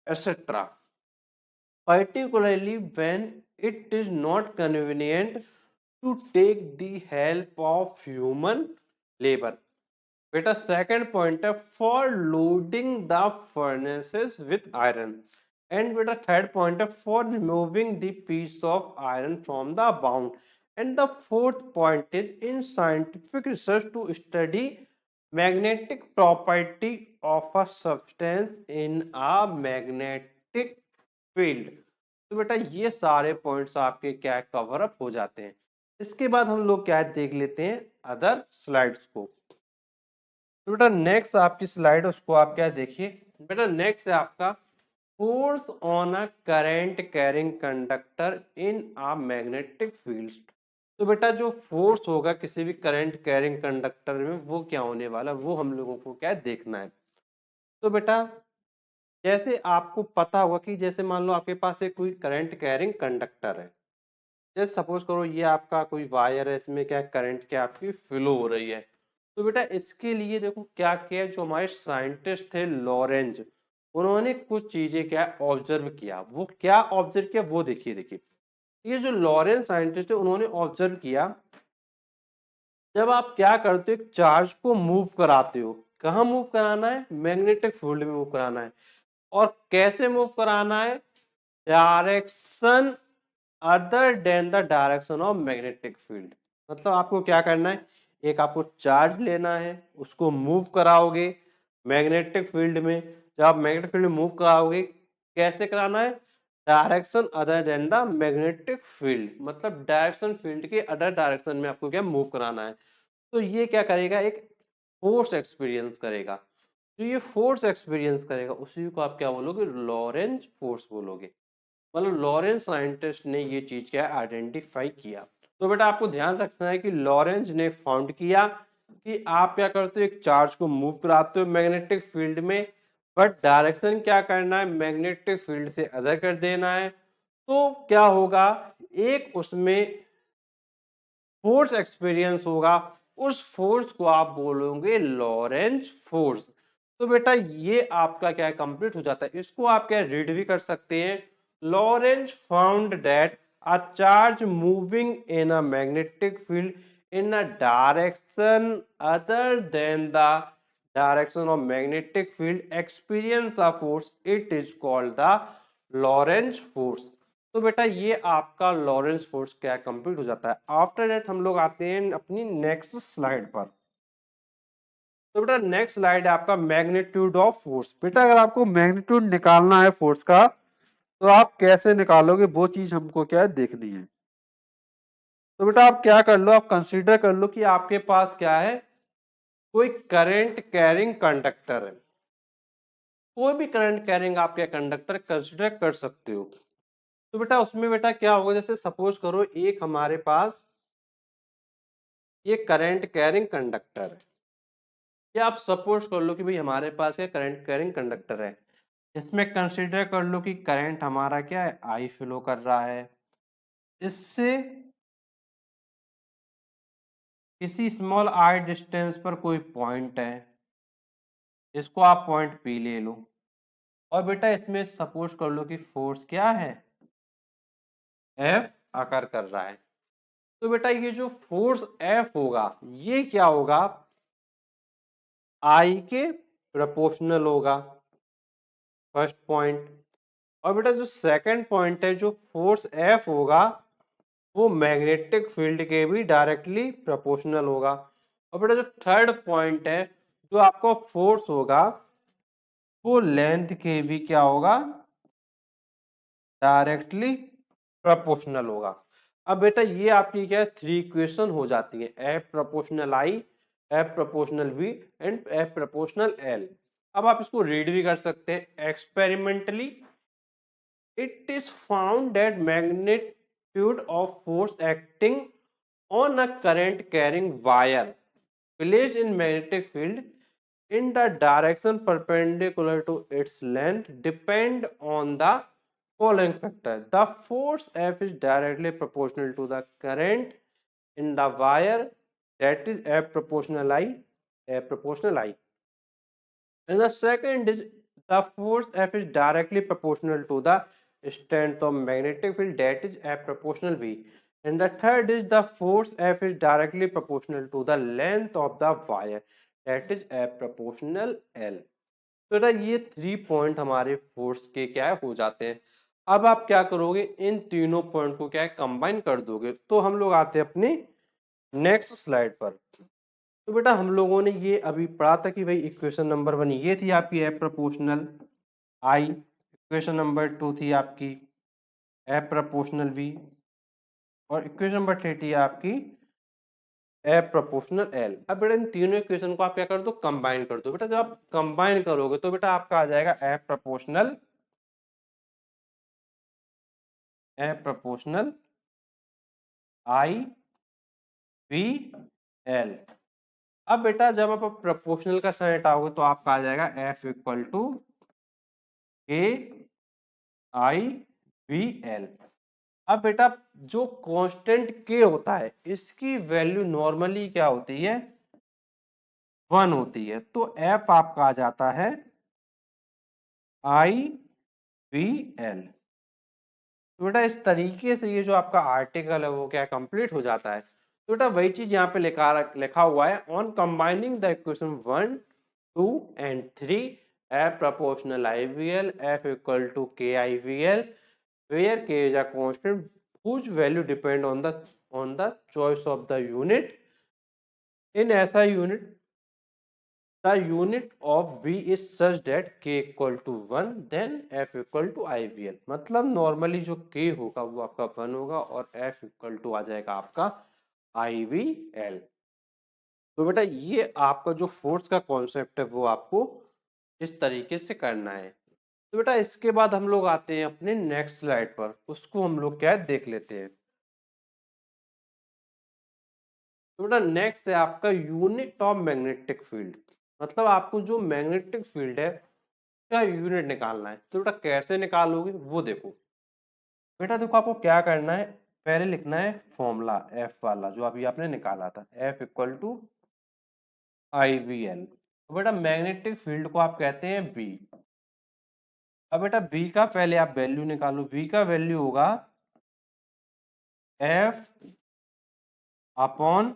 etc. Particularly when it is not convenient to take the help of human labor. बेटा सेकंड पॉइंट है for loading the furnaces with iron. And बेटा थर्ड पॉइंट है for removing the piece of iron from the bound. And the fourth point is in scientific research to study magnetic property of a substance in a magnetic field. तो बेटा ये सारे पॉइंट्स आपके क्या कवर अप हो जाते हैं। इसके बाद हम लोग क्या देख लेते हैं अदर स्लाइड्स को। तो बेटा नेक्स्ट आपकी स्लाइड उसको आप क्या देखिए। बेटा नेक्स्ट है आपका force on a current carrying conductor in a magnetic field. तो बेटा जो फोर्स होगा किसी भी करंट कैरिंग कंडक्टर में वो क्या होने वाला है वो हम लोगों को क्या देखना है। तो बेटा जैसे आपको पता होगा कि जैसे मान लो आपके पास एक कोई करंट कैरिंग कंडक्टर है, जैसे सपोज करो ये आपका कोई वायर है, इसमें क्या करंट क्या आपकी फ्लो हो रही है। तो बेटा इसके लिए देखो क्या किया, जो हमारे साइंटिस्ट थे लॉरेंज, उन्होंने कुछ चीजें क्या ऑब्जर्व किया। वो क्या ऑब्जर्व किया वो देखिए। देखिए ये जो लॉरेंज साइंटिस्ट है उन्होंने ऑब्जर्व किया, जब आप क्या करते हो एक चार्ज को मूव कराते हो, कहाँ मूव कराना है, मैग्नेटिक फील्ड में मूव कराना है। और कैसे मूव कराना है, direction other than the direction of magnetic field. मतलब आपको क्या करना है, एक आपको चार्ज लेना है, उसको मूव कराओगे मैग्नेटिक फील्ड में। जब आप मैग्नेटिक फील्ड में मूव कराओगे, कैसे कराना है, direction other than the magnetic field, मतलब डायरेक्शन फील्ड के अदर डायरेक्शन में आपको क्या मूव कराना है। तो ये क्या करेगा, एक फोर्स एक्सपीरियंस करेगा। तो ये फोर्स एक्सपीरियंस करेगा उसी को आप क्या बोलोगे, लॉरेंज फोर्स बोलोगे। मतलब लॉरेंज साइंटिस्ट ने ये चीज क्या आइडेंटिफाई किया। तो बेटा आपको ध्यान रखना है कि लॉरेंज ने फाउंड किया कि आप क्या करते हो, एक चार्ज को मूव कराते हो मैग्नेटिक फील्ड में, बट डायरेक्शन क्या करना है, मैग्नेटिक फील्ड से अदर कर देना है। तो क्या होगा, एक उसमें फोर्स एक्सपीरियंस होगा, उस फोर्स को आप बोलोगे लॉरेंज फोर्स। तो बेटा ये आपका क्या कंप्लीट हो जाता है। इसको आप क्या रीड भी कर सकते हैं, Lorentz found that a charge moving in a magnetic field in a direction other than the direction of magnetic field experience a force, it is called the Lorentz force। तो बेटा ये आपका लॉरेंस फोर्स क्या कंप्लीट हो जाता है। आफ्टर दैट हम लोग आते हैं अपनी नेक्स्ट स्लाइड पर। तो बेटा नेक्स्ट स्लाइड है आपका मैग्नीट्यूड ऑफ फोर्स। बेटा अगर आपको मैग्नीट्यूड निकालना है फोर्स का तो आप कैसे निकालोगे वो चीज हमको क्या है देखनी है। तो बेटा आप क्या कर लो, आप कंसीडर कर लो कि आपके पास क्या है, कोई करंट कैरिंग कंडक्टर है। कोई भी करंट कैरिंग आप क्या कंडक्टर कंसीडर कर सकते हो। तो बेटा उसमें बेटा क्या होगा, जैसे सपोज करो एक हमारे पास ये करंट कैरिंग कंडक्टर है, या आप सपोज कर लो कि भाई हमारे पास ये करंट कैरिंग कंडक्टर है। इसमें कंसीडर कर लो कि करंट हमारा क्या है, आई फ्लो कर रहा है। इससे किसी स्मॉल आई डिस्टेंस पर कोई पॉइंट है, इसको आप पॉइंट पी ले लो। और बेटा इसमें सपोज कर लो कि फोर्स क्या है, एफ आकर कर रहा है। तो बेटा ये जो फोर्स एफ होगा ये क्या होगा, आई के प्रोपोर्शनल होगा, फर्स्ट पॉइंट। और बेटा जो सेकंड पॉइंट है, जो फोर्स एफ होगा वो मैग्नेटिक फील्ड के भी डायरेक्टली प्रोपोर्शनल होगा। और बेटा जो थर्ड पॉइंट है, जो आपका फोर्स होगा वो लेंथ के भी क्या होगा, डायरेक्टली प्रोपोर्शनल होगा। अब बेटा ये आपकी क्या है, थ्री इक्वेशन हो जाती है, F proportional I, F proportional V and F proportional L. अब आप इसको रीड भी कर सकते हैं, experimentally it is found that magnitude of force acting on a current carrying wire placed in magnetic field in the direction perpendicular to its length depend on the following factor. The force F is directly proportional to the current in the wire, that is F proportional I, F proportional I. And the second is the force F is directly proportional to the strength of magnetic field, that is F proportional V. And the third is the force F is directly proportional to the length of the wire, that is F proportional L. तो बेटा ये 3 पॉइंट हमारे फोर्स के क्या हो जाते हैं। अब आप क्या करोगे, इन तीनों पॉइंट को क्या है कंबाइन कर दोगे। तो हम लोग आते हैं अपनी नेक्स्ट स्लाइड पर। तो बेटा हम लोगों ने ये अभी पढ़ा था कि भाई इक्वेशन नंबर 1 ये थी आपकी एफ प्रोपोर्शनल आई, इक्वेशन नंबर 2 थी आपकी एफ प्रोपोर्शनल वी, और इक्वेशन नंबर 3 थी आपकी एफ प्रोपोर्शनल एल। अब बेटा इन तीनों इक्वेशन को आप क्या कर दो, कंबाइन कर दो। बेटा जब आप कंबाइन करोगे तो बेटा आपका आ जाएगा एफ प्रोपोर्शनल आई वी एल। अब बेटा जब आप प्रोपोर्शनल का साइन हटाओगे तो आपका आ जाएगा एफ इक्वल टू के आई वी एल। अब बेटा जो कांस्टेंट के होता है इसकी वैल्यू नॉर्मली क्या होती है, 1 होती है। तो एफ आपका आ जाता है आई वी एल। तो बेटा इस तरीके से ये जो आपका आर्टिकल है वो क्या कंप्लीट हो जाता है। तो बेटा वही चीज यहाँ पे लिखा हुआ है, on combining the equation 1, 2 and 3 F proportional IVL F equal to KIVL where K is a constant whose value depend on the choice of the unit. In SI unit, the unit of B is such that K equal to 1 then F equal to IVL। मतलब नॉर्मली जो K होगा वो आपका 1 होगा और F equal to आ जाएगा आपका IVL। तो बेटा ये आपका जो फोर्स का कॉन्सेप्ट है वो आपको इस तरीके से करना है। तो बेटा इसके बाद हम लोग आते हैं अपने नेक्स्ट स्लाइड पर, उसको हम लोग क्या देख लेते हैं। तो बेटा नेक्स्ट है आपका यूनिट ऑफ मैग्नेटिक फील्ड। मतलब आपको जो मैग्नेटिक फील्ड है क्या यूनिट निकालना है। तो बेटा कैसे निकालोगे वो देखो। बेटा देखो आपको क्या करना है, पहले लिखना है फॉर्मूला एफ वाला जो अभी आपने निकाला था, F equal to I V L. बेटा मैग्नेटिक फील्ड को आप कहते हैं बी। अब बेटा बी का पहले आप वैल्यू निकालो, बी का वैल्यू होगा F upon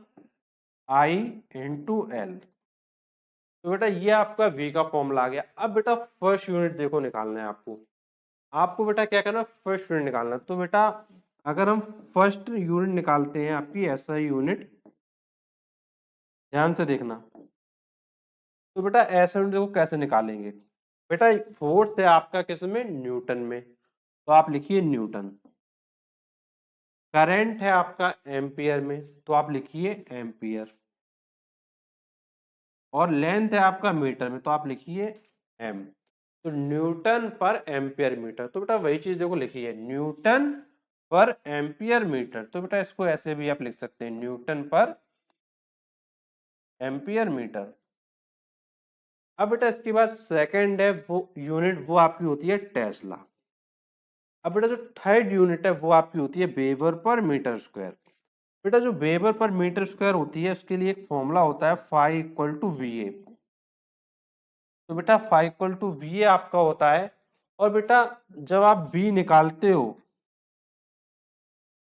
I into L. तो बेटा ये आपका वी का फॉर्मूला आ गया। अब बेटा फर्स्ट यूनिट देखो निकालना है आपको। आपको बेटा क्या करना है, फर्स्ट यूनिट निकालना है। तो बेटा अगर हम फर्स्ट यूनिट निकालते हैं आपकी एसआई यूनिट, ध्यान से देखना। तो बेटा ऐसा यूनिट देखो कैसे निकालेंगे। बेटा फोर्स है आपका किस में, न्यूटन में, तो आप लिखिए न्यूटन। करंट है आपका एम्पियर में, तो आप लिखिए एम्पियर। और लेंथ है आपका मीटर में, तो आप लिखिए एम। तो न्यूटन पर एम्पियर मीटर। तो बेटा वही चीज देखो लिखिए न्यूटन पर एम्पियर मीटर। तो बेटा इसको ऐसे भी आप लिख सकते हैं न्यूटन पर एम्पियर मीटर। अब बेटा इसके बाद सेकंड है वो यूनिट, वो आपकी होती है टेस्ला। अब बेटा जो थर्ड यूनिट है वो आपकी होती है वेबर पर मीटर स्क्वायर। बेटा जो वेबर पर मीटर स्क्वायर होती है उसके लिए एक फॉर्मूला होता है phi equal to V A. तो बेटा phi equal to V A आपका होता है। और बेटा जब आप बी निकालते हो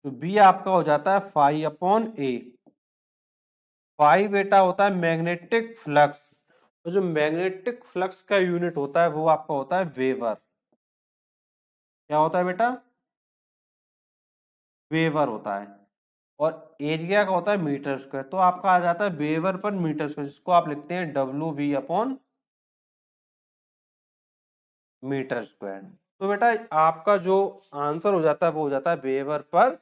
तो बी आपका हो जाता है फाई अपॉन ए। फाई बेटा होता है मैग्नेटिक फ्लक्स, तो जो मैग्नेटिक फ्लक्स का यूनिट होता है वो आपका होता है वेबर। क्या होता है बेटा, वेबर होता है। और एरिया का होता है मीटर स्क्वायर। तो आपका आ जाता है वेबर पर मीटर स्क्वायर, जिसको आप लिखते हैं W V upon metre square. तो बेटा आपका जो आंसर हो जाता है वो हो जाता है वेबर पर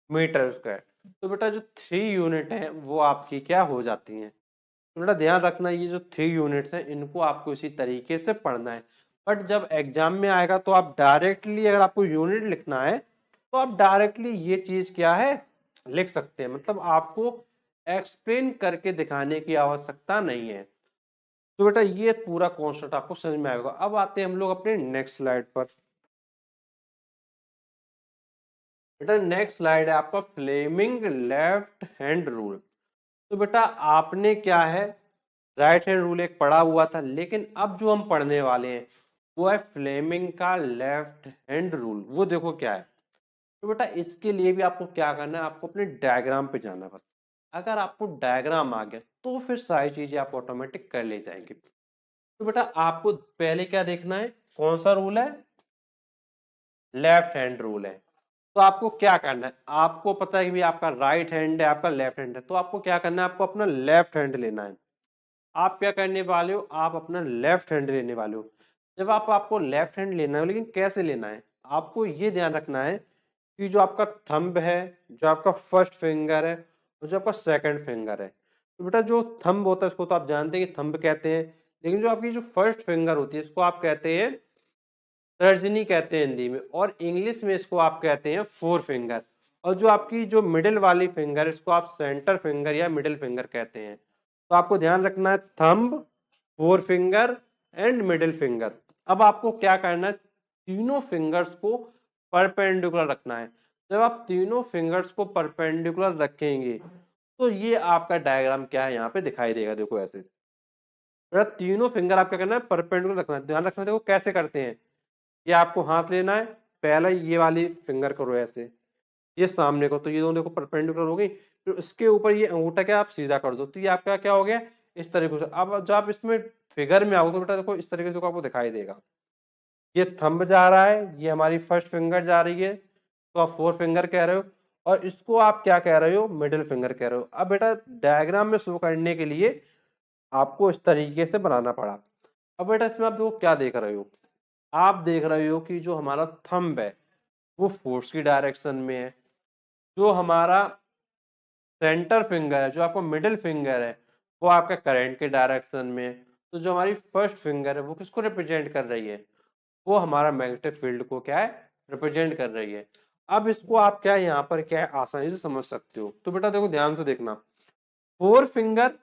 मीटर स्क्वायर। तो बेटा जो 3 यूनिट है वो आपकी क्या हो जाती हैं। तो बेटा ध्यान रखना ये जो 3 यूनिट्स हैं इनको आपको इसी तरीके से पढ़ना है। बट जब एग्जाम में आएगा तो आप डायरेक्टली अगर आपको यूनिट लिखना है तो आप डायरेक्टली ये चीज क्या है लिख सकते हैं। मतलब आपको एक्सप्लेन करके दिखाने की आवश्यकता नहीं है। तो बेटा ये पूरा कॉन्सेप्ट आपको समझ में आएगा। अब आते हैं हम लोग अपने नेक्स्ट स्लाइड पर। बेटा नेक्स्ट स्लाइड है आपका फ्लेमिंग लेफ्ट हैंड रूल। तो बेटा आपने क्या है, राइट हैंड रूल एक पढ़ा हुआ था, लेकिन अब जो हम पढ़ने वाले हैं वो है फ्लेमिंग का लेफ्ट हैंड रूल। वो देखो क्या है। तो बेटा इसके लिए भी आपको क्या करना है, आपको अपने डायग्राम पे जाना है बस। अगर आपको डायग्राम आ गया तो फिर सारी चीजें आप ऑटोमेटिक कर ले जाएंगे। तो बेटा आपको पहले क्या देखना है, कौन सा रूल है, लेफ्ट हैंड रूल है। तो आपको क्या करना है, आपको पता है कि भी आपका राइट हैंड है, आपका लेफ्ट हैंड है, तो आपको क्या करना है, आपको अपना लेफ्ट हैंड लेना है। आप क्या करने वाले हो, आप अपना लेफ्ट हैंड लेने वाले हो। जब आपको लेफ्ट हैंड लेना है, लेकिन कैसे लेना है, आपको ये ध्यान रखना है कि जो आपका थंब है, जो आपका फर्स्ट फिंगर है और जो आपका सेकंड फिंगर है, तो बेटा जो थंब होता है इसको तो आप जानते हैं कि थंब कहते हैं, लेकिन जो आपकी जो फर्स्ट फिंगर होती है इसको आप कहते हैं तर्जनी कहते हैं हिंदी में, और इंग्लिश में इसको आप कहते हैं फोर फिंगर। और जो आपकी जो मिडिल वाली फिंगर इसको आप सेंटर फिंगर या मिडिल फिंगर कहते हैं। तो आपको ध्यान रखना है thumb, four finger and middle finger. अब आपको क्या करना है, तीनों फिंगर्स को परपेंडिकुलर रखना है। जब आप तीनों फिंगर्स को परपेंडिकुलर रखेंगे तो ये आपका डायग्राम क्या है यहाँ पे दिखाई देगा। देखो ऐसे बेटा तीनों फिंगर आप क्या करना है, परपेंडिकुलर रखना है। ध्यान रखना है, देखो कैसे करते हैं। ये आपको हाथ लेना है, पहला ये वाली फिंगर करो ऐसे, ये सामने को, तो ये दोनों देखो परपेंडिकुलर हो गई। फिर उसके ऊपर ये अंगूठा क्या आप सीधा कर दो, तो ये आपका क्या हो गया, इस तरीके से। अब जब आप इसमें फिगर में आओ तो बेटा देखो इस तरीके से आपको दिखाई देगा। ये थंब जा रहा है, ये हमारी फर्स्ट फिंगर जा रही है, तो आप फोर फिंगर कह रहे हो, और इसको आप क्या कह रहे हो, मिडिल फिंगर कह रहे हो। अब बेटा डायग्राम में शो करने के लिए आपको इस तरीके से बनाना पड़ा। अब बेटा इसमें आप देखो क्या देख रहे हो, आप देख रहे हो कि जो हमारा थंब है वो फोर्स की डायरेक्शन में है, जो हमारा सेंटर फिंगर है, जो आपका मिडिल फिंगर है, वो आपका करंट के डायरेक्शन में है। तो जो हमारी फर्स्ट फिंगर है वो किसको रिप्रेजेंट कर रही है, वो हमारा मैग्नेटिक फील्ड को क्या है, रिप्रेजेंट कर रही है। अब इसको आप क्या है यहाँ पर क्या है आसानी से समझ सकते हो। तो बेटा देखो ध्यान से देखना, फोर फिंगर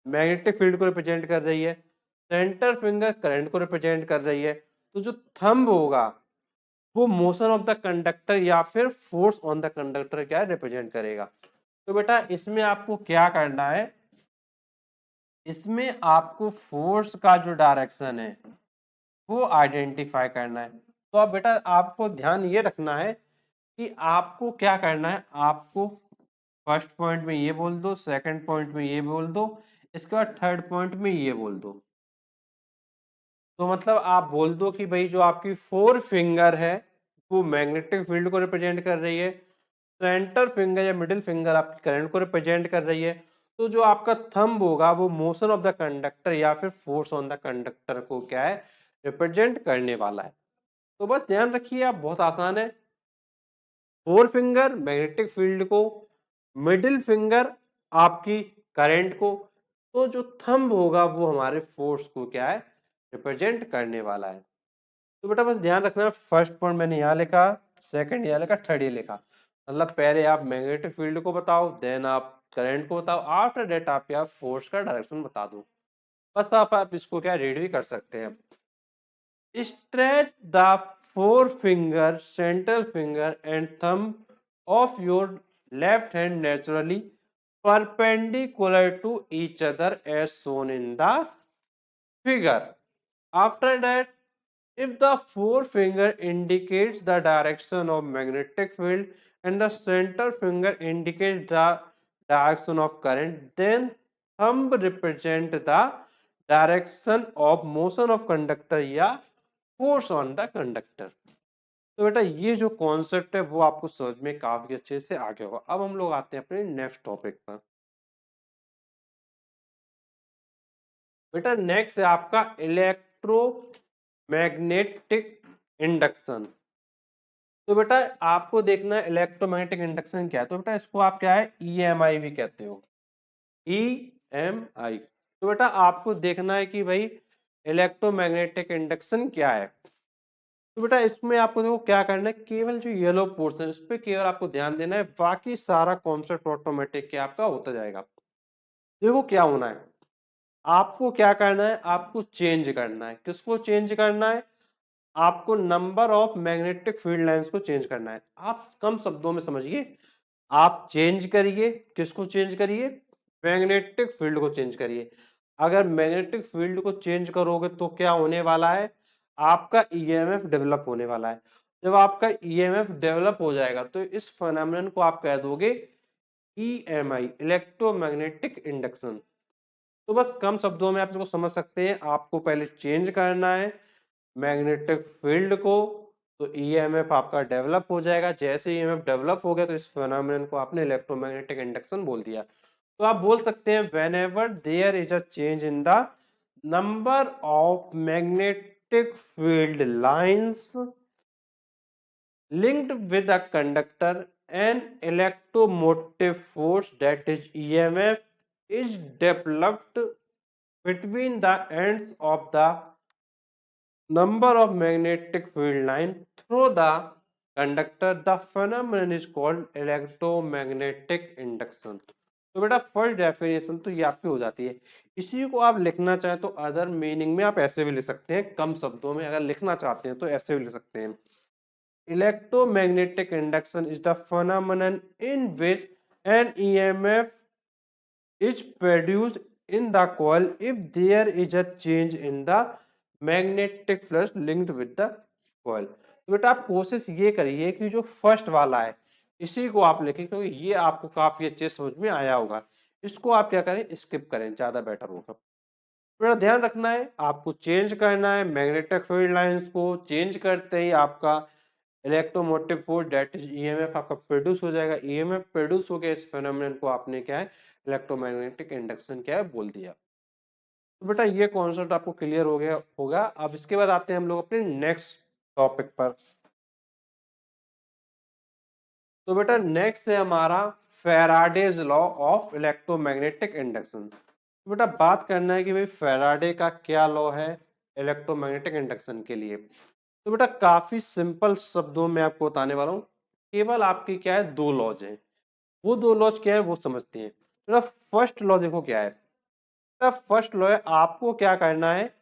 मैग्नेटिक फील्ड को रिप्रेजेंट कर रही है, सेंटर फिंगर करंट को रिप्रेजेंट कर रही है, तो जो थंब होगा वो मोशन ऑफ द कंडक्टर या फिर फोर्स ऑन द कंडक्टर क्या रिप्रेजेंट करेगा। तो बेटा इसमें आपको क्या करना है, इसमें आपको फोर्स का जो डायरेक्शन है वो आइडेंटिफाई करना है। तो अब बेटा आपको ध्यान ये रखना है कि आपको क्या करना है, आपको फर्स्ट पॉइंट में ये बोल दो, सेकंड पॉइंट में ये बोल दो, इसके बाद थर्ड पॉइंट में ये बोल दो। तो मतलब आप बोल दो कि भाई जो आपकी फोर फिंगर है वो मैग्नेटिक फील्ड को रिप्रेजेंट कर रही है, सेंटर फिंगर या मिडिल फिंगर आपकी करंट को रिप्रेजेंट कर रही है, तो जो आपका थंब होगा वो मोशन ऑफ द कंडक्टर या फिर फोर्स ऑन द कंडक्टर को क्या है, रिप्रेजेंट करने वाला है। तो बस ध्यान रखिए आप, बहुत आसान है। फोर फिंगर मैग्नेटिक फील्ड को, मिडिल फिंगर आपकी करंट को, तो जो थंब होगा वो हमारे फोर्स को क्या है, रिप्रेजेंट करने वाला है। तो बेटा बस ध्यान रखना, फर्स्ट पॉइंट मैंने यहाँ लिखा, सेकंड यहाँ लिखा, थर्ड ये लिखा। मतलब पहले आप मैग्नेटिक फील्ड को बताओ, देन आप करंट को बताओ, आफ्टर दैट आप क्या फोर्स का डायरेक्शन बता दो। बस आप इसको क्या रीड भी कर सकते हैं। Stretch the forefinger, central finger, and thumb of your left hand naturally perpendicular to each other as shown in the figure. After that, if the forefinger indicates the direction of magnetic field and the center finger indicates the direction of current, then thumb represent the direction of motion of conductor या फोर्स ऑन द कंडक्टर। तो बेटा ये जो कॉन्सेप्ट है वो आपको समझ में काफी अच्छे से आ गया होगा। अब हम लोग आते हैं अपने नेक्स्ट टॉपिक पर। बेटा नेक्स्ट है आपका इलेक्ट्रोमैग्नेटिक इंडक्शन। तो बेटा आपको देखना है इलेक्ट्रोमैग्नेटिक इंडक्शन क्या है। तो बेटा इसको आप क्या है, ईएमआई भी कहते हो, ईएमआई। तो बेटा आपको देखना है कि भाई इलेक्ट्रोमैग्नेटिक इंडक्शन क्या है। तो बेटा इसमें आपको देखो क्या करना है, केवल जो येलो पोर्शन है इस पे केवल आपको ध्यान देना है, बाकी सारा कॉन्सेप्ट ऑटोमेटिक क्या आपका होता जाएगा। देखो क्या होना है, आपको क्या करना है, आपको चेंज करना है। किसको चेंज करना है? आपको number of magnetic field lines को चेंज करना है। आप कम शब्दों में समझिए, आप चेंज करिए। किसको चेंज करिए? मैग्नेटिक फील्ड को चेंज करिए। अगर मैग्नेटिक फील्ड को चेंज करोगे तो क्या होने वाला है, आपका ईएमएफ डेवलप होने वाला है। जब आपका ईएमएफ डेवलप हो जाएगा तो इस फेनोमेनन को आप कह दोगे ईएमआई, इलेक्ट्रोमैग्नेटिक इंडक्शन। तो बस कम शब्दों में आप इसको समझ सकते हैं, आपको पहले चेंज करना है मैग्नेटिक फील्ड को, तो ईएमएफ आपका डेवलप हो जाएगा। जैसे ईएमएफ डेवलप हो गया तो इस फेनोमेनन को आपने इलेक्ट्रोमैग्नेटिक इंडक्शन बोल दिया। तो आप बोल सकते हैं whenever there is a change in the number of magnetic field lines linked with a conductor, an electromotive force, that is EMF, is developed between the ends of the number of magnetic field line through the conductor. The phenomenon is called electromagnetic induction. तो बेटा फर्स्ट डेफिनेशन तो ये आपकी हो जाती है। इसी को आप लिखना चाहें तो अदर मीनिंग में आप ऐसे भी लिख सकते हैं, कम शब्दों में अगर लिखना चाहते हैं तो ऐसे भी लिख सकते हैं। Electromagnetic induction is the phenomenon in which an EMF is produced in the coil if there is a change in the magnetic flux linked with the coil. तो बेटा आप कोशिश ये करिए कि जो फर्स्ट वाला है इसी को आप लिखें, क्योंकि ये आपको काफी अच्छे समझ में आया होगा। इसको आप क्या करें, स्किप करें, ज्यादा बेटर होगा। थोड़ा ध्यान रखना है, आपको चेंज करना है मैग्नेटिक फील्ड लाइंस को। चेंज करते ही आपका electromotive force that is EMF आपका प्रोड्यूस हो जाएगा। ईएमएफ प्रोड्यूस हो गया, इस फेनोमेनन को आपने क्या है, इलेक्ट्रोमैग्नेटिक इंडक्शन क्या है बोल दिया। तो बेटा ये कॉन्सेप्ट आपको क्लियर हो गया होगा। अब इसके बाद आते हैं हम लोग अपने नेक्स्ट टॉपिक पर। तो बेटा नेक्स्ट है हमारा Faraday's law of electromagnetic induction. तो बेटा बात करना है कि भाई फैराडे का क्या लॉ है इलेक्ट्रोमैग्नेटिक इंडक्शन के लिए। तो बेटा काफी सिंपल शब्दों में आपको बताने वाला हूँ, केवल आपकी क्या है, दो लॉज हैं। वो दो लॉज क्या है वो समझते हैं। तो फर्स्ट लॉ देखो क्या है, फर्स्ट लॉ है आपको क्या करना है,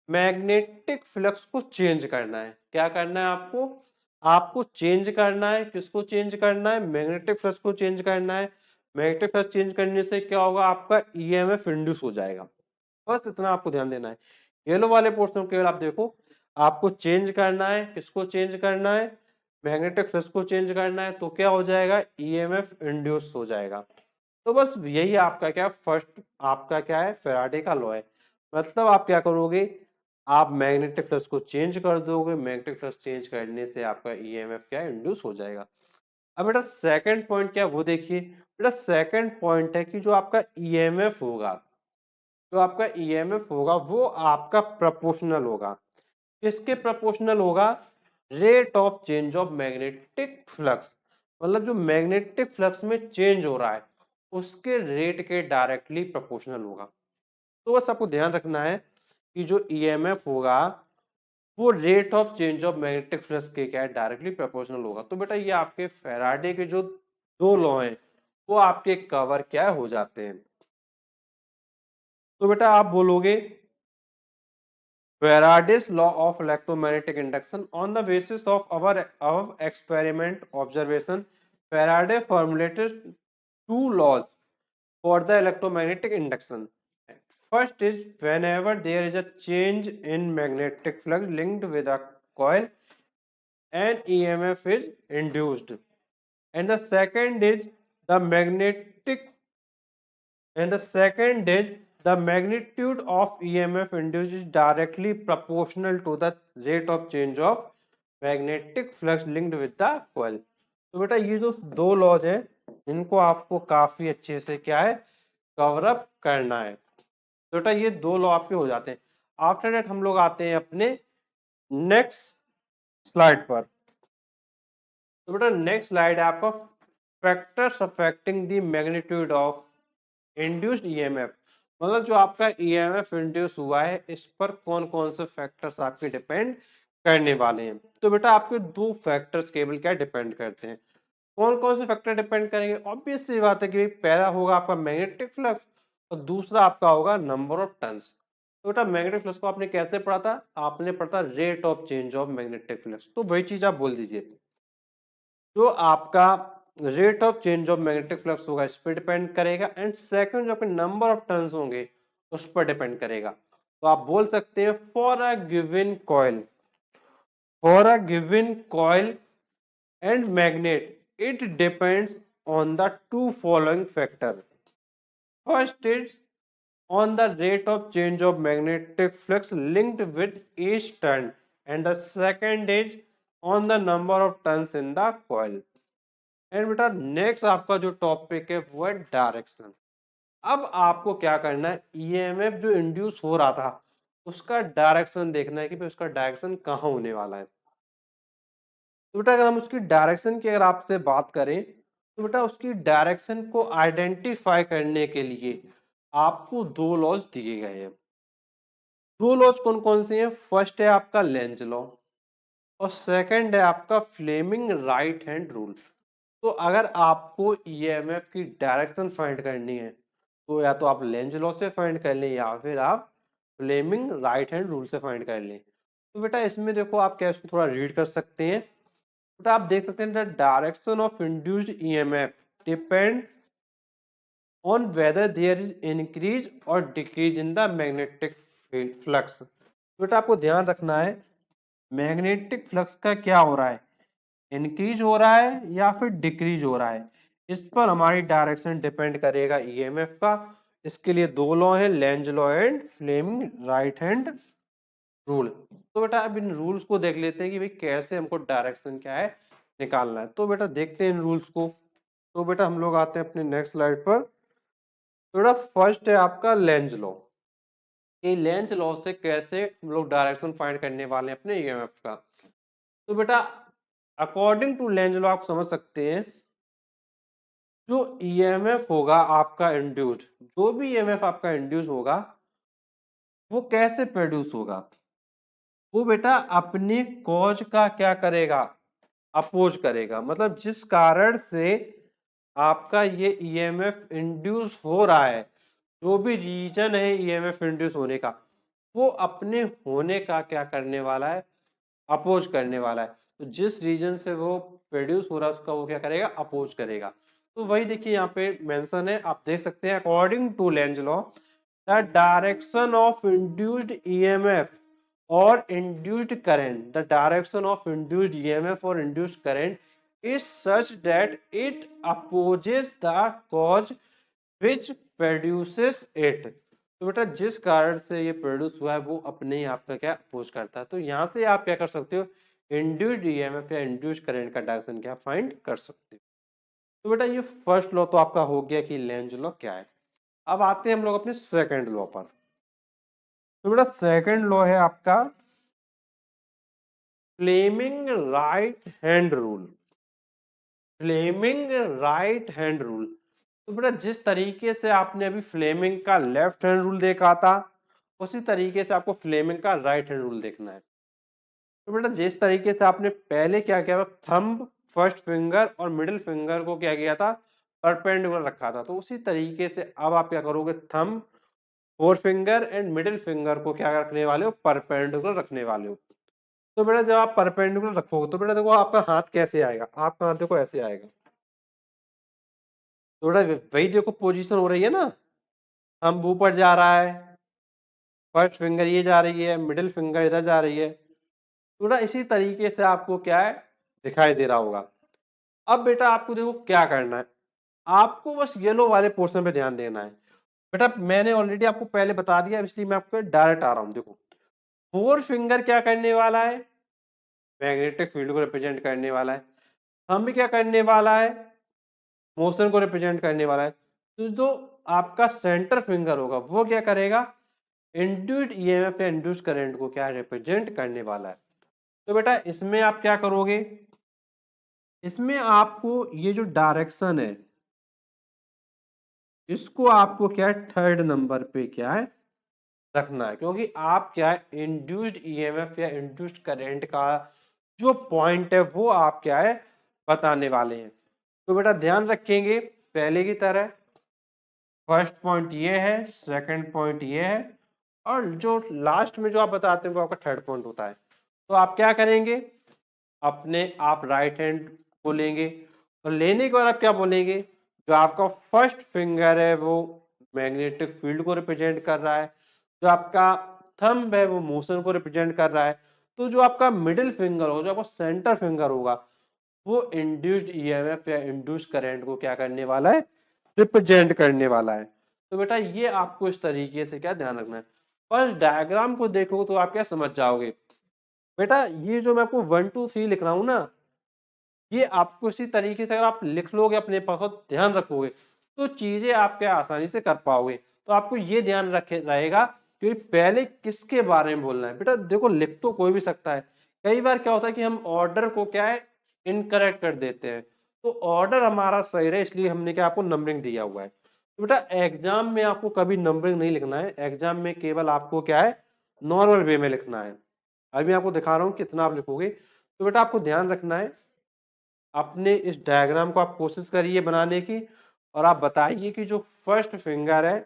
मैग्नेटिक फ्लक्स को चेंज करना है। क्या करना है आपको, आपको चेंज करना है। किसको चेंज करना है, मैग्नेटिक फ्लक्स को चेंज करना है। मैग्नेटिक फ्लक्स चेंज करने से क्या होगा, आपका ईएमएफ इंड्यूस हो जाएगा। बस इतना आपको ध्यान देना है। येलो वाले पोर्शन केवल आप देखो, आपको चेंज करना है। किसको चेंज करना है, मैग्नेटिक फ्लक्स को चेंज करना है, तो क्या हो जाएगा, ईएमएफ इंड्यूस हो जाएगा। तो बस यही आपका क्या, फर्स्ट आपका क्या है, फैराडे का लॉ है। मतलब आप क्या करोगे, आप मैग्नेटिक फ्लक्स को चेंज कर दोगे, मैग्नेटिक फ्लक्स चेंज करने से आपका ईएमएफ क्या है, इंड्यूस हो जाएगा। अब बेटा सेकंड पॉइंट क्या है वो देखिए। बेटा सेकंड पॉइंट है कि जो आपका ईएमएफ होगा, जो आपका ईएमएफ होगा वो आपका प्रोपोर्शनल होगा। किसके प्रोपोर्शनल होगा, rate of change of magnetic flux. मतलब जो मैग्नेटिक फ्लक्स में चेंज हो रहा है उसके रेट के डायरेक्टली प्रोपोर्शनल होगा। तो बस आपको ध्यान रखना है कि जो ईएमएफ होगा वो rate of change of magnetic flux के क्या है, डायरेक्टली प्रोपोर्शनल होगा। तो बेटा ये आपके फैराडे के जो दो लॉ हैं वो आपके कवर क्या हो जाते हैं। तो बेटा आप बोलोगे Faraday's law of electromagnetic induction. On the basis of our experiment observation, Faraday formulated two laws for the electromagnetic induction. First is whenever there is a change in magnetic flux linked with a coil, an EMF is induced. And the second is the magnetic and the second is the magnitude of EMF induced is directly proportional to the rate of change of magnetic flux linked with the coil. तो बेटा ये जो दो लॉज हैं इनको आपको काफी अच्छे से क्या है, कवर अप करना है। तो बेटा ये दो लॉ आपके हो जाते हैं। आफ्टर दैट हम लोग आते हैं अपने नेक्स्ट स्लाइड पर। तो बेटा नेक्स्ट स्लाइड है आपका factors affecting the magnitude of induced EMF. मतलब जो आपका ईएमएफ इंड्यूस हुआ है इस पर कौन कौन से फैक्टर्स आपके डिपेंड करने वाले हैं। तो बेटा आपके दो फैक्टर्स केवल क्या डिपेंड करते हैं। कौन कौन से फैक्टर डिपेंड करेंगे? ऑब्वियस सी बात है कि भाई पहला होगा आपका मैग्नेटिक फ्लक्स और दूसरा आपका होगा नंबर ऑफ टर्न्स। तो बेटा मैग्नेटिक फ्लक्स को आपने कैसे पढ़ा था? आपने पढ़ा था rate of change of magnetic flux. तो वही चीज आप बोल दीजिए, जो आपका rate of change of magnetic flux होगा इस पर डिपेंड करेगा, एंड सेकंड जो आपके नंबर ऑफ टर्न्स होंगे उस पर डिपेंड करेगा। तो आप बोल सकते हैं for a given coil, for a given coil and magnet, it depends on the two following factors. First is on the rate of change of magnetic flux linked with each turn, and the second is on the number of turns in the coil. And बेटा नेक्स्ट आपका जो टॉपिक है वो है डायरेक्शन। अब आपको क्या करना है, ईएमएफ जो इंड्यूस हो रहा था उसका डायरेक्शन देखना है कि भाई उसका डायरेक्शन कहाँ होने वाला है। तो बेटा अगर हम उसकी डायरेक्शन की अगर आपसे बात करें तो बेटा उसकी डायरेक्शन को आइडेंटिफाई करने के लिए आपको दो लॉज दिए गए हैं। दो लॉज कौन कौन से हैं? फर्स्ट है आपका लेंज लॉ और सेकंड है आपका फ्लेमिंग राइट हैंड रूल। तो अगर आपको ईएमएफ की डायरेक्शन फाइंड करनी है तो या तो आप लेंज लॉ से फाइंड कर लें या फिर आप फ्लेमिंग राइट हैंड रूल से फाइंड कर लें। तो बेटा इसमें देखो आप क्या इसको थोड़ा रीड कर सकते हैं। तो आप देख सकते हैं the direction of induced EMF depends on whether there is increase और decrease in the magnetic flux. बेटा आपको ध्यान रखना है मैग्नेटिक फ्लक्स का क्या हो रहा है, इंक्रीज हो रहा है या फिर डिक्रीज हो रहा है, इस पर हमारी डायरेक्शन डिपेंड करेगा ईएमएफ का। इसके लिए दो लॉ है, Lenz law and Fleming right hand rule. तो बेटा अब इन रूल्स को देख लेते हैं कि भाई कैसे हमको डायरेक्शन क्या है निकालना है। तो बेटा देखते हैं इन रूल्स को। तो बेटा हम लोग आते हैं अपने नेक्स्ट स्लाइड पर। तो बेटा फर्स्ट है आपका लेंज लॉ। ये लेंज लॉ से कैसे हम लोग डायरेक्शन फाइंड करने वाले हैं अपने ईएमएफ का। तो बेटा अकॉर्डिंग टू लेंज लॉ आप समझ सकते हैं जो ईएमएफ होगा आपका इंड्यूस्ड, जो भी ईएमएफ आपका इंड्यूस होगा वो कैसे प्रोड्यूस होगा, वो बेटा अपने कॉज का क्या करेगा, अपोज करेगा। मतलब जिस कारण से आपका ये ईएमएफ इंड्यूस हो रहा है, जो भी रीजन है ईएमएफ इंड्यूस होने का, वो अपने होने का क्या करने वाला है, अपोज करने वाला है। तो जिस रीजन से वो प्रोड्यूस हो रहा है उसका वो क्या करेगा, अपोज करेगा। तो वही देखिए यहाँ पे मेंशन है, आप देख सकते हैं according to Lenz law the direction of induced EMF or induced current, the direction of induced EMF or induced current is such that it opposes the cause which produces it। तो बेटा जिस कारण से ये प्रोड्यूस हुआ है वो अपने ही आपका क्या अपोज करता है। तो यहाँ से आप क्या कर सकते हो, इंड्यूस्ड ईएमएफ या इंड्यूस्ड करंट का डायरेक्शन क्या फाइंड कर सकते हो। तो बेटा ये फर्स्ट लॉ तो आपका हो गया कि लेंज लॉ क्या है। अब आते हैं हम लोग अपने सेकंड लॉ पर। तो बेटा सेकंड लॉ है आपका Fleming right hand rule. Fleming right hand rule. तो बेटा जिस तरीके से आपने अभी फ्लेमिंग का लेफ्ट हैंड रूल देखा था उसी तरीके से आपको फ्लेमिंग का राइट हैंड रूल देखना है। तो बेटा जिस तरीके से आपने पहले क्या किया था, थंब, फर्स्ट फिंगर और मिडिल फिंगर को क्या किया था, परपेंडिकुलर रखा था। तो उसी तरीके से अब आप क्या करोगे, thumb, four finger and middle finger को क्या रखने वाले हो, परपेंडिकुलर रखने वाले हो। तो बेटा जब आप परपेंडिकुलर रखोगे तो बेटा देखो आपका हाथ कैसे आएगा, आपका हाथ देखो ऐसे आएगा। तो बेटा वही देखो पोजीशन हो रही है ना, हम ऊपर जा रहा है, फर्स्ट फिंगर ये जा रही है, मिडिल फिंगर इधर जा रही है। तो बेटा इसी तरीके से आपको क्या है दिखाई दे रहा होगा। अब बेटा आपको देखो क्या करना है, आपको बस येलो वाले पोर्शन पे ध्यान देना है। बेटा मैंने ऑलरेडी आपको पहले बता दिया इसलिए मैं आपको डायरेक्ट आ रहा हूँ। देखो फोर फिंगर क्या करने वाला है, मैग्नेटिक फील्ड को रिप्रेजेंट करने वाला है। हम भी क्या करने वाला है, मोशन को रिप्रेजेंट करने वाला है। तो जो आपका सेंटर फिंगर होगा वो क्या करेगा, इंड्यूस्ड ईएमएफ या इंड्यूस्ड करंट को क्या रिप्रेजेंट करने वाला है। तो बेटा इसमें आप क्या करोगे, इसमें आपको ये जो डायरेक्शन है इसको आपको क्या है थर्ड नंबर पे क्या है रखना है, क्योंकि आप क्या है इंड्यूस्ड ईएमएफ या इंड्यूस्ड करंट का जो पॉइंट है वो आप क्या है बताने वाले हैं। तो बेटा ध्यान रखेंगे पहले की तरह फर्स्ट पॉइंट ये है, सेकंड पॉइंट ये है, और जो लास्ट में जो आप बताते हैं वो आपका थर्ड पॉइंट होता है। तो आप क्या करेंगे, अपने आप राइट हैंड को लेंगे और लेने के बाद आप क्या बोलेंगे, जो आपका फर्स्ट फिंगर है वो मैग्नेटिक फील्ड को रिप्रेजेंट कर रहा है, जो आपका थंब है वो मोशन को रिप्रेजेंट कर रहा है, तो जो आपका मिडिल फिंगर होगा, जो आपका सेंटर फिंगर होगा, वो इंड्यूस्ड ईएमएफ या इंड्यूस्ड करंट को क्या करने वाला है, रिप्रेजेंट करने वाला है। तो बेटा ये आपको इस तरीके से क्या ध्यान रखना है। फर्स्ट डायग्राम को देखोगे तो आप क्या समझ जाओगे। बेटा ये जो मैं आपको 1 2 3 लिख रहा हूं ना, ये आपको इसी तरीके से अगर आप लिख लोगे अपने पास और ध्यान रखोगे तो चीजें आप क्या आसानी से कर पाओगे। तो आपको ये ध्यान रखे रहेगा कि पहले किसके बारे में बोलना है। बेटा देखो लिख तो कोई भी सकता है, कई बार क्या होता है कि हम ऑर्डर को क्या है इनकरेक्ट कर देते हैं, तो ऑर्डर हमारा सही रहे इसलिए हमने क्या आपको नंबरिंग दिया हुआ है। तो बेटा एग्जाम में आपको कभी नंबरिंग नहीं लिखना है, एग्जाम में केवल आपको क्या है नॉर्मल वे में लिखना है। अभी आपको दिखा रहा हूँ कितना आप लिखोगे। तो बेटा आपको ध्यान रखना है, अपने इस डायग्राम को आप कोशिश करिए बनाने की, और आप बताइए कि जो फर्स्ट फिंगर है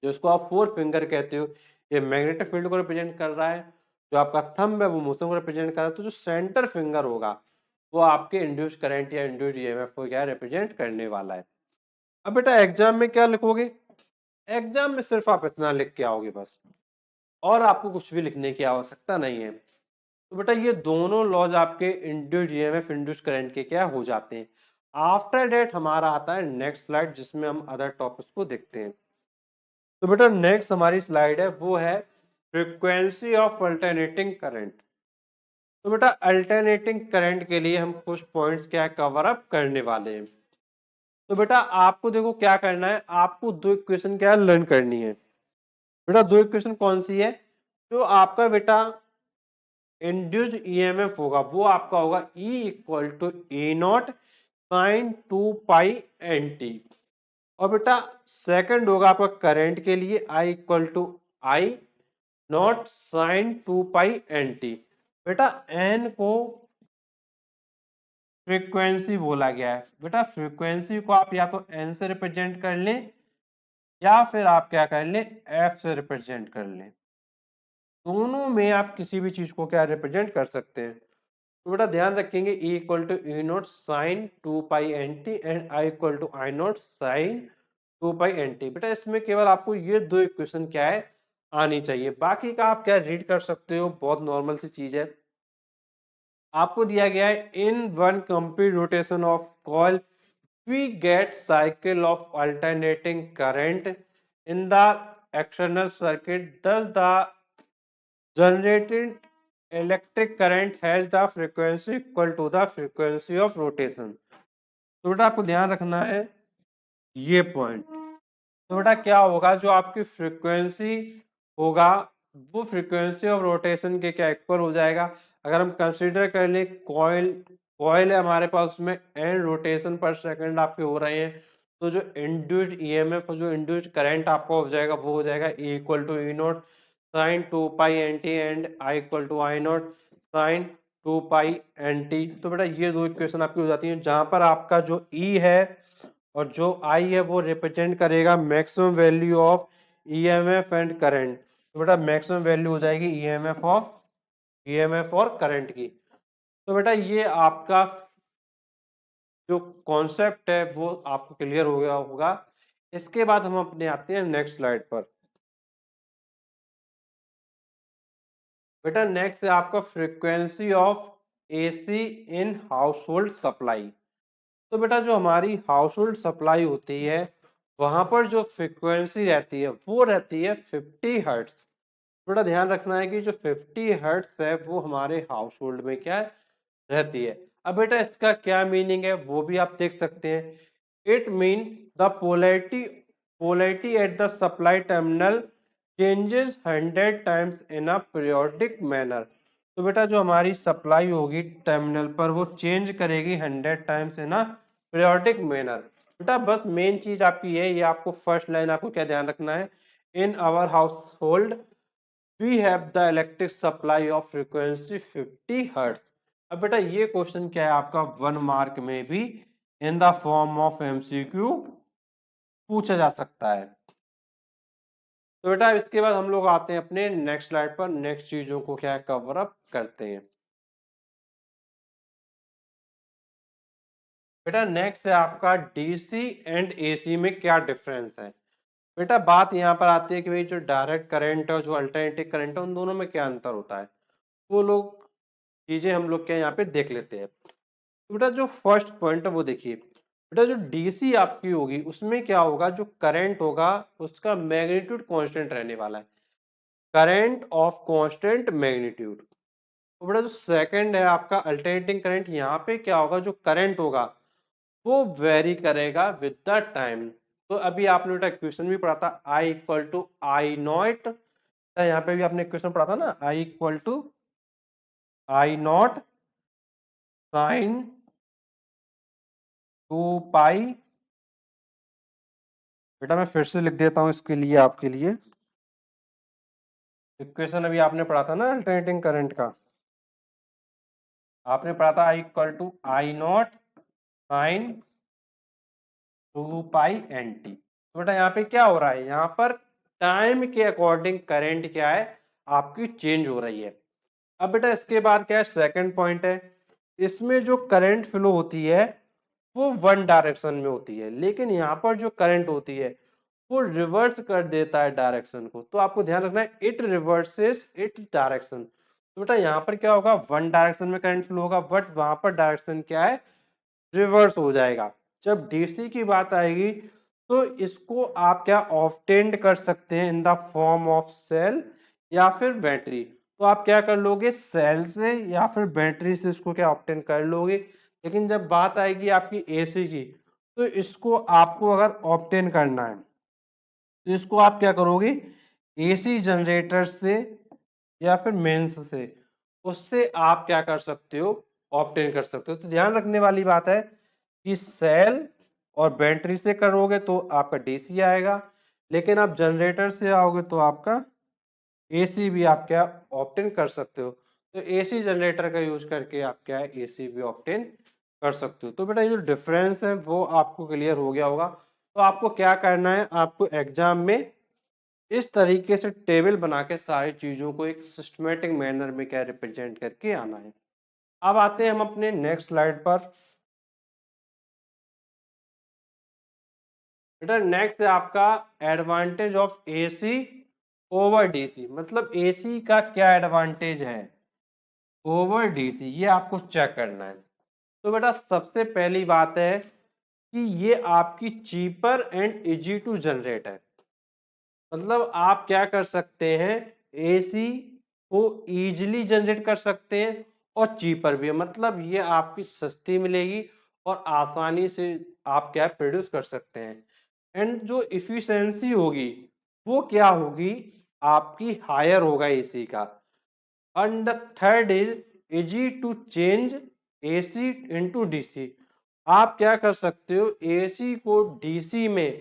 जिसको आप फोर्थ फिंगर कहते हो, ये मैग्नेटिक फील्ड को रिप्रेजेंट कर रहा है, जो आपका थंब है वो मोशन को रिप्रेजेंट कर रहा है, तो जो सेंटर फिंगर होगा वो आपके इंड्यूस्ड करंट या इंड्यूस्ड ईएमएफ को क्या रिप्रेजेंट करने वाला है। अब बेटा एग्जाम में क्या लिखोगे, एग्जाम में सिर्फ आप इतना लिख के आओगे बस, और आपको कुछ भी लिखने की आवश्यकता नहीं है। तो बेटा ये दोनों लॉज आपके इंड्यूस्ड ईएमएफ इंड्यूस्ड करंट के क्या हो जाते हैं। आफ्टर डेट हमारा आता है नेक्स्ट स्लाइड जिसमें हम अदर टॉपिक्स को देखते हैं। तो बेटा नेक्स्ट हमारी स्लाइड है वो है फ्रीक्वेंसी ऑफ अल्टरनेटिंग करंट। तो बेटा अल्टरनेटिंग करंट के लिए हम कुछ पॉइंट्स क्या कवर अप करने वाले हैं। तो बेटा आपको देखो क्या करना है, आपको दो इक्वेशन क्या लर्न करनी है। बेटा दो इक्वेशन कौन सी है, जो आपका बेटा इंड्यूस्ड ईएमएफ होगा वो आपका होगा E equal to A naught sine 2 pi N T, और बेटा सेकंड होगा आपका करंट के लिए I equal to I naught sine 2 pi N T. बेटा एन को फ्रीक्वेंसी बोला गया है, बेटा फ्रीक्वेंसी को आप या तो एन से रिप्रेजेंट कर लें या फिर आप क्या कर लें एफ से रिप्रेजेंट कर लें, दोनों में आप किसी भी चीज को क्या रिप्रेजेंट कर सकते हैं। तो बेटा ध्यान रखेंगे E equal to E naught sine 2 pi N T and I equal to I naught sine 2 pi N T. बेटा इसमें केवल आपको ये दो इक्वेशन क्या है आनी चाहिए, बाकी का आप क्या रीड कर सकते हो, बहुत नॉर्मल सी चीज है। आपको दिया गया है in one complete rotation of coil we get cycle of alternating current in the external circuit, thus the generated electric current has the frequency equal to the frequency of rotation। तो बेटा आपको ध्यान रखना है ये पॉइंट। तो बेटा क्या होगा, जो आपकी फ्रीक्वेंसी होगा वो फ्रीक्वेंसी ऑफ रोटेशन के क्या इक्वल हो जाएगा। अगर हम कंसीडर कर ले कॉइल, कॉइल है हमारे पास, उसमें एन रोटेशन पर सेकंड आपके हो रहे हैं, तो जो इंड्यूस्ड ईएमएफ और जो इंड्यूस्ड करंट आपका हो जाएगा वो हो जाएगा E equal to E naught sine 2 pi N T and I equal to I naught sine 2 pi N T. तो बेटा ये दो इक्वेशन आपकी हो जाती हैं, जहां पर आपका जो E है और जो I है वो रिप्रेजेंट करेगा maximum value of EMF and current. तो बेटा मैक्सिमम वैल्यू हो जाएगी ईएमएफ और करंट की। तो बेटा ये आपका जो कॉन्सेप्ट है वो आपको क्लियर हो गया होगा। इसके बाद हम अपने आते हैं नेक्स्ट स्लाइड पर। बेटा नेक्स्ट है आपका frequency of AC in house hold supply. तो बेटा जो हमारी हाउस होल्ड सप्लाई होती है वहां पर जो फ्रीक्वेंसी रहती है वो रहती है 50 हर्ट्ज। बेटा ध्यान रखना है कि जो 50 हर्ट्ज है वो हमारे हाउस होल्ड में क्या रहती है। अब बेटा इसका क्या मीनिंग है वो भी आप देख सकते हैं। It mean the polarity at the supply terminal changes 100 times in a periodic manner. तो बेटा जो हमारी सप्लाई होगी टर्मिनल पर वो चेंज करेगी 100 times in a periodic manner. बेटा बस मेन चीज आपकी ये आपको फर्स्ट लाइन आपको क्या ध्यान रखना है, in our household we have the electric supply of frequency 50 hertz। अब बेटा ये क्वेश्चन क्या है आपका 1 मार्क में भी इन द फॉर्म ऑफ एमसीक्यू पूछा जा सकता है। तो बेटा इसके बाद हम लोग आते हैं अपने नेक्स्ट स्लाइड पर, नेक्स्ट चीजों को क्या कवर अप करते हैं। बेटा नेक्स्ट है आपका डीसी एंड एसी में क्या डिफरेंस है। बेटा बात यहाँ पर आती है कि भाई जो डायरेक्ट करंट और जो अल्टरनेटिंग करंट है उन दोनों में क्या अंतर होता है, वो लोग चीजें हम लोग क्या यहाँ पे देख लेते हैं। तो बेटा जो फर्स्ट पॉइंट है वो देखिए, बेटा जो डीसी आपकी होगी उसमें क्या होगा, जो करंट होगा उसका मैग्नीट्यूड कांस्टेंट रहने वाला है, करंट ऑफ कांस्टेंट मैग्नीट्यूड। तो बेटा जो सेकंड है आपका अल्टरनेटिंग करंट, यहाँ पे क्या होगा, जो करंट होगा वो वेरी करेगा विद द टाइम। तो अभी आपने बेटा क्वेश्चन भी पढ़ा था I equal to I naught, यहाँ पे भी आपने क्वेश्चन पढ़ा था ना, I equal to I naught sine 2 pi. बेटा मैं फिर से लिख देता हूँ इसके लिए आपके लिए, इक्वेशन अभी आपने पढ़ा था ना अल्टरनेटिंग करंट का, आपने पढ़ा था I equal to I naught sine 2 pi N T. तो बेटा यहाँ पे क्या हो रहा है, यहाँ पर टाइम के अकॉर्डिंग करंट क्या है आपकी चेंज हो रही है। अब बेटा इसके बाद क्या है, सेकंड पॉइंट है, इसमें जो करंट फ्लो होती है वो वन डायरेक्शन में होती है, लेकिन यहाँ पर जो करंट होती है वो रिवर्स कर देता है डायरेक्शन को। तो आपको ध्यान रखना है, इट रिवर्सेस इट डायरेक्शन। तो बेटा यहाँ पर क्या होगा, वन डायरेक्शन में करंट फ्लो होगा, बट वहां पर डायरेक्शन क्या है, रिवर्स हो जाएगा। जब डीसी की बात आएगी तो इसको आप क्या ऑब्टेन कर सकते हैं in the form of cell या फिर बैटरी। तो आप क्या कर लोगे, सेल से या फिर बैटरी से इसको क्या ऑब्टेन कर लोगे। लेकिन जब बात आएगी आपकी एसी की, तो इसको आपको अगर ऑब्टेन करना है तो इसको आप क्या करोगे, एसी जनरेटर से या फिर मेंस से, उससे आप क्या कर सकते हो, ऑब्टेन कर सकते हो। तो ध्यान रखने वाली बात है कि सेल और बैटरी से करोगे तो आपका डीसी आएगा, लेकिन आप जनरेटर से आओगे तो आपका एसी भी आप क्या ऑब्टेन कर सकते हो। तो एसी जनरेटर का यूज करके आप क्या है एसी भी ऑब्टेन कर सकते हो। तो बेटा ये जो डिफरेंस है वो आपको क्लियर हो गया होगा। तो आपको क्या करना है, आपको एग्जाम में इस तरीके से टेबल बना के सारी चीजों को एक सिस्टमेटिक मैनर में क्या रिप्रेजेंट करके आना है। अब आते हैं हम अपने नेक्स्ट स्लाइड पर। बेटा नेक्स्ट है आपका advantage of AC over DC, मतलब एसी का क्या एडवांटेज है ओवर डीसी, ये आपको चेक करना है। तो बेटा सबसे पहली बात है कि ये आपकी cheaper and easy to generate है, मतलब आप क्या कर सकते हैं, एसी को इजीली जनरेट कर सकते हैं और चीपर भी है, मतलब ये आपकी सस्ती मिलेगी और आसानी से आप क्या प्रोड्यूस कर सकते हैं। एंड जो इफिशिएंसी होगी वो क्या होगी आपकी हायर होगा एसी का। And the third is easy to change AC into DC, आप क्या कर सकते हो एसी को डीसी में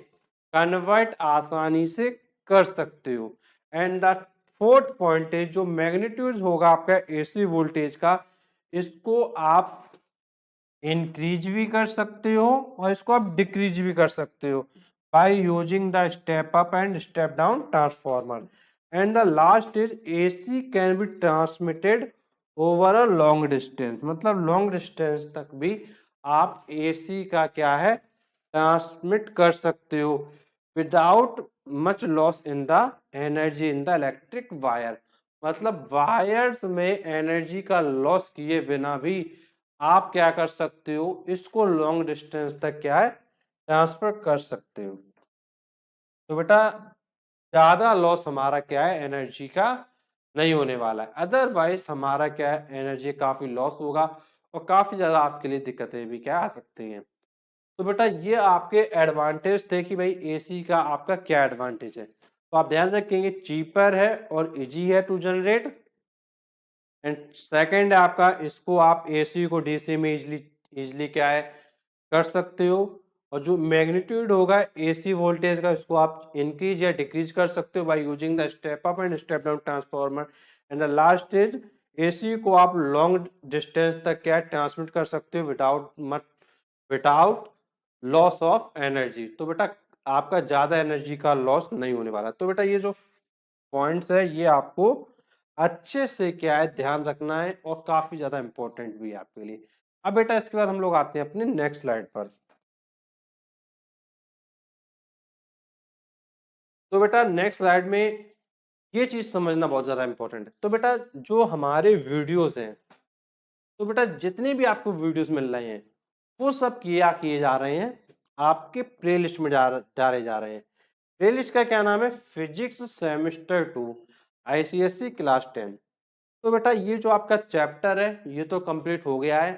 कन्वर्ट आसानी से कर सकते हो। एंड द फोर्थ पॉइंट है जो मैग्नीट्यूड होगा आपका एसी वोल्टेज का, इसको आप इंक्रीज भी कर सकते हो और इसको आप डिक्रीज भी कर सकते हो by using the step up and step down transformer. And the last is AC can be transmitted over a long distance, मतलब लॉन्ग डिस्टेंस तक भी आप एसी का क्या है ट्रांसमिट कर सकते हो without much loss in the energy in the electric wire, मतलब वायर्स में एनर्जी का लॉस किए बिना भी आप क्या कर सकते हो, इसको लॉन्ग डिस्टेंस तक क्या है ट्रांसफर कर सकते हो। तो बेटा ज्यादा लॉस हमारा क्या है एनर्जी का नहीं होने वाला है, अदरवाइज हमारा क्या है एनर्जी काफी लॉस होगा और काफी ज्यादा आपके लिए दिक्कतें भी क्या आ सकती हैं। तो बेटा ये आपके एडवांटेज थे कि भाई एसी का आपका क्या एडवांटेज है। तो आप ध्यान रखेंगे चीपर है और इजी है टू जनरेट, एंड सेकंड है आपका इसको आप एसी को डीसी में इजली इजली क्या है कर सकते हो। और जो मैग्नीट्यूड होगा एसी वोल्टेज का, इसको आप इंक्रीज या डिक्रीज कर सकते हो by using the step up and step down transformer. And the last stage, AC को आप लॉन्ग डिस्टेंस तक क्या ट्रांसमिट कर सकते हो विदाउट लॉस ऑफ एनर्जी। तो बेटा आपका ज्यादा एनर्जी का लॉस नहीं होने वाला। तो बेटा ये जो पॉइंट्स है ये आपको अच्छे से क्या है ध्यान रखना है और काफी ज्यादा इंपॉर्टेंट भी है आपके लिए। अब बेटा इसके बाद हम लोग आते हैं अपने नेक्स्ट स्लाइड पर। तो बेटा नेक्स्ट स्लाइड में ये चीज समझना बहुत ज्यादा इंपॉर्टेंट है। तो बेटा जो हमारे वीडियोस हैं, तो बेटा जितने भी आपको वीडियोस मिल रहे हैं वो सब किया किए जा रहे हैं आपके प्लेलिस्ट में डाले जा रहे हैं। प्लेलिस्ट का क्या नाम है? Physics semester 2 ICSC class 10। तो बेटा ये जो आपका चैप्टर है ये तो कंप्लीट हो गया है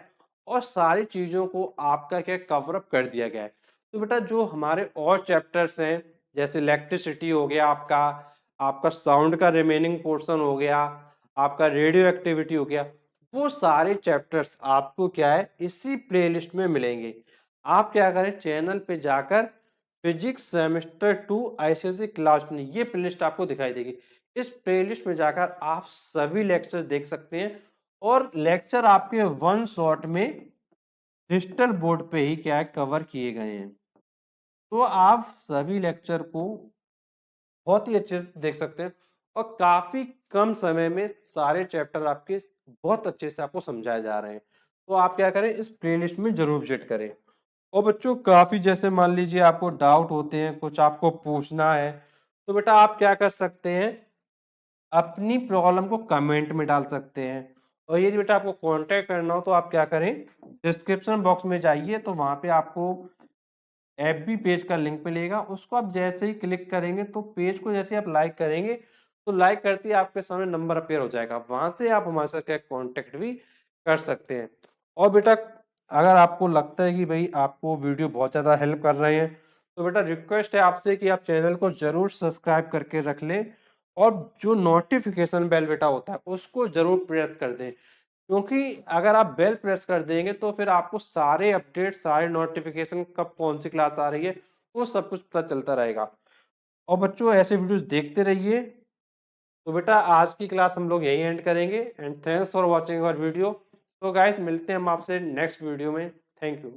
और सारी चीजों को आपका क्या कवर अप कर दिया गया है। तो बेटा जो हमारे और चैप्टर्स हैं जैसे इलेक्ट्रिसिटी हो गया, आपका आपका साउंड का रिमेनिंग पोर्शन हो गया, आपका रेडियो एक्टिविटी हो गया, वो सारे चैप्टर्स आपको क्या है इसी प्लेलिस्ट में मिलेंगे। आप क्या करें, चैनल पे जाकर फिजिक्स सेमेस्टर 2 आईसीएससी क्लास में ये प्लेलिस्ट आपको दिखाई देगी। इस प्लेलिस्ट में जाकर आप सभी लेक्चर्स देख सकते हैं और लेक्चर आपके वन शॉट में डिजिटल बोर्ड पे ही क्या है कवर किए गए हैं। तो आप सभी लेक्चर को बहुत ही अच्छे से देख सकते हैं और काफी कम समय में सारे चैप्टर आपके बहुत अच्छे से आपको समझाए जा रहे हैं। तो आप क्या करें, इस प्लेलिस्ट में जरूर विजिट करें। और बच्चों काफी जैसे मान लीजिए आपको डाउट होते हैं, कुछ आपको पूछना है, तो बेटा आप क्या कर सकते हैं, अपनी प्रॉब्लम को कमेंट में डाल सकते हैं। और यदि बेटा आपको कांटेक्ट करना हो तो आप क्या करें, डिस्क्रिप्शन बॉक्स में जाइए तो वहां पे आपको एफबी पेज का लिंक मिलेगा, उसको आप जैसे ही क्लिक करेंगे तो पेज को जैसे आप लाइक करेंगे तो लाइक करते ही आपके सामने नंबर अपीयर हो जाएगा, वहां से आप हमारे साथ कांटेक्ट भी कर सकते हैं। और बेटा अगर आपको लगता है कि भाई आपको वीडियो बहुत ज़्यादा हेल्प कर रहे हैं तो बेटा रिक्वेस्ट है आपसे कि आप चैनल को जरूर सब्सक्राइब करके रख लें और जो नोटिफिकेशन बेल बेटा होता है उसको जरूर प्रेस कर दें, क्योंकि अगर आप बेल प्रेस कर देंगे तो फिर आपको सारे अपडेट, सारे नोटिफिकेशन कब कौन सी क्लास आ रही है वो सब कुछ पता चलता रहेगा। और बच्चों ऐसे वीडियोस देखते रहिए। तो बेटा आज की क्लास हम लोग यही एंड करेंगे and thanks for watching our video. तो गाइस मिलते हैं हम आपसे नेक्स्ट वीडियो में। Thank you.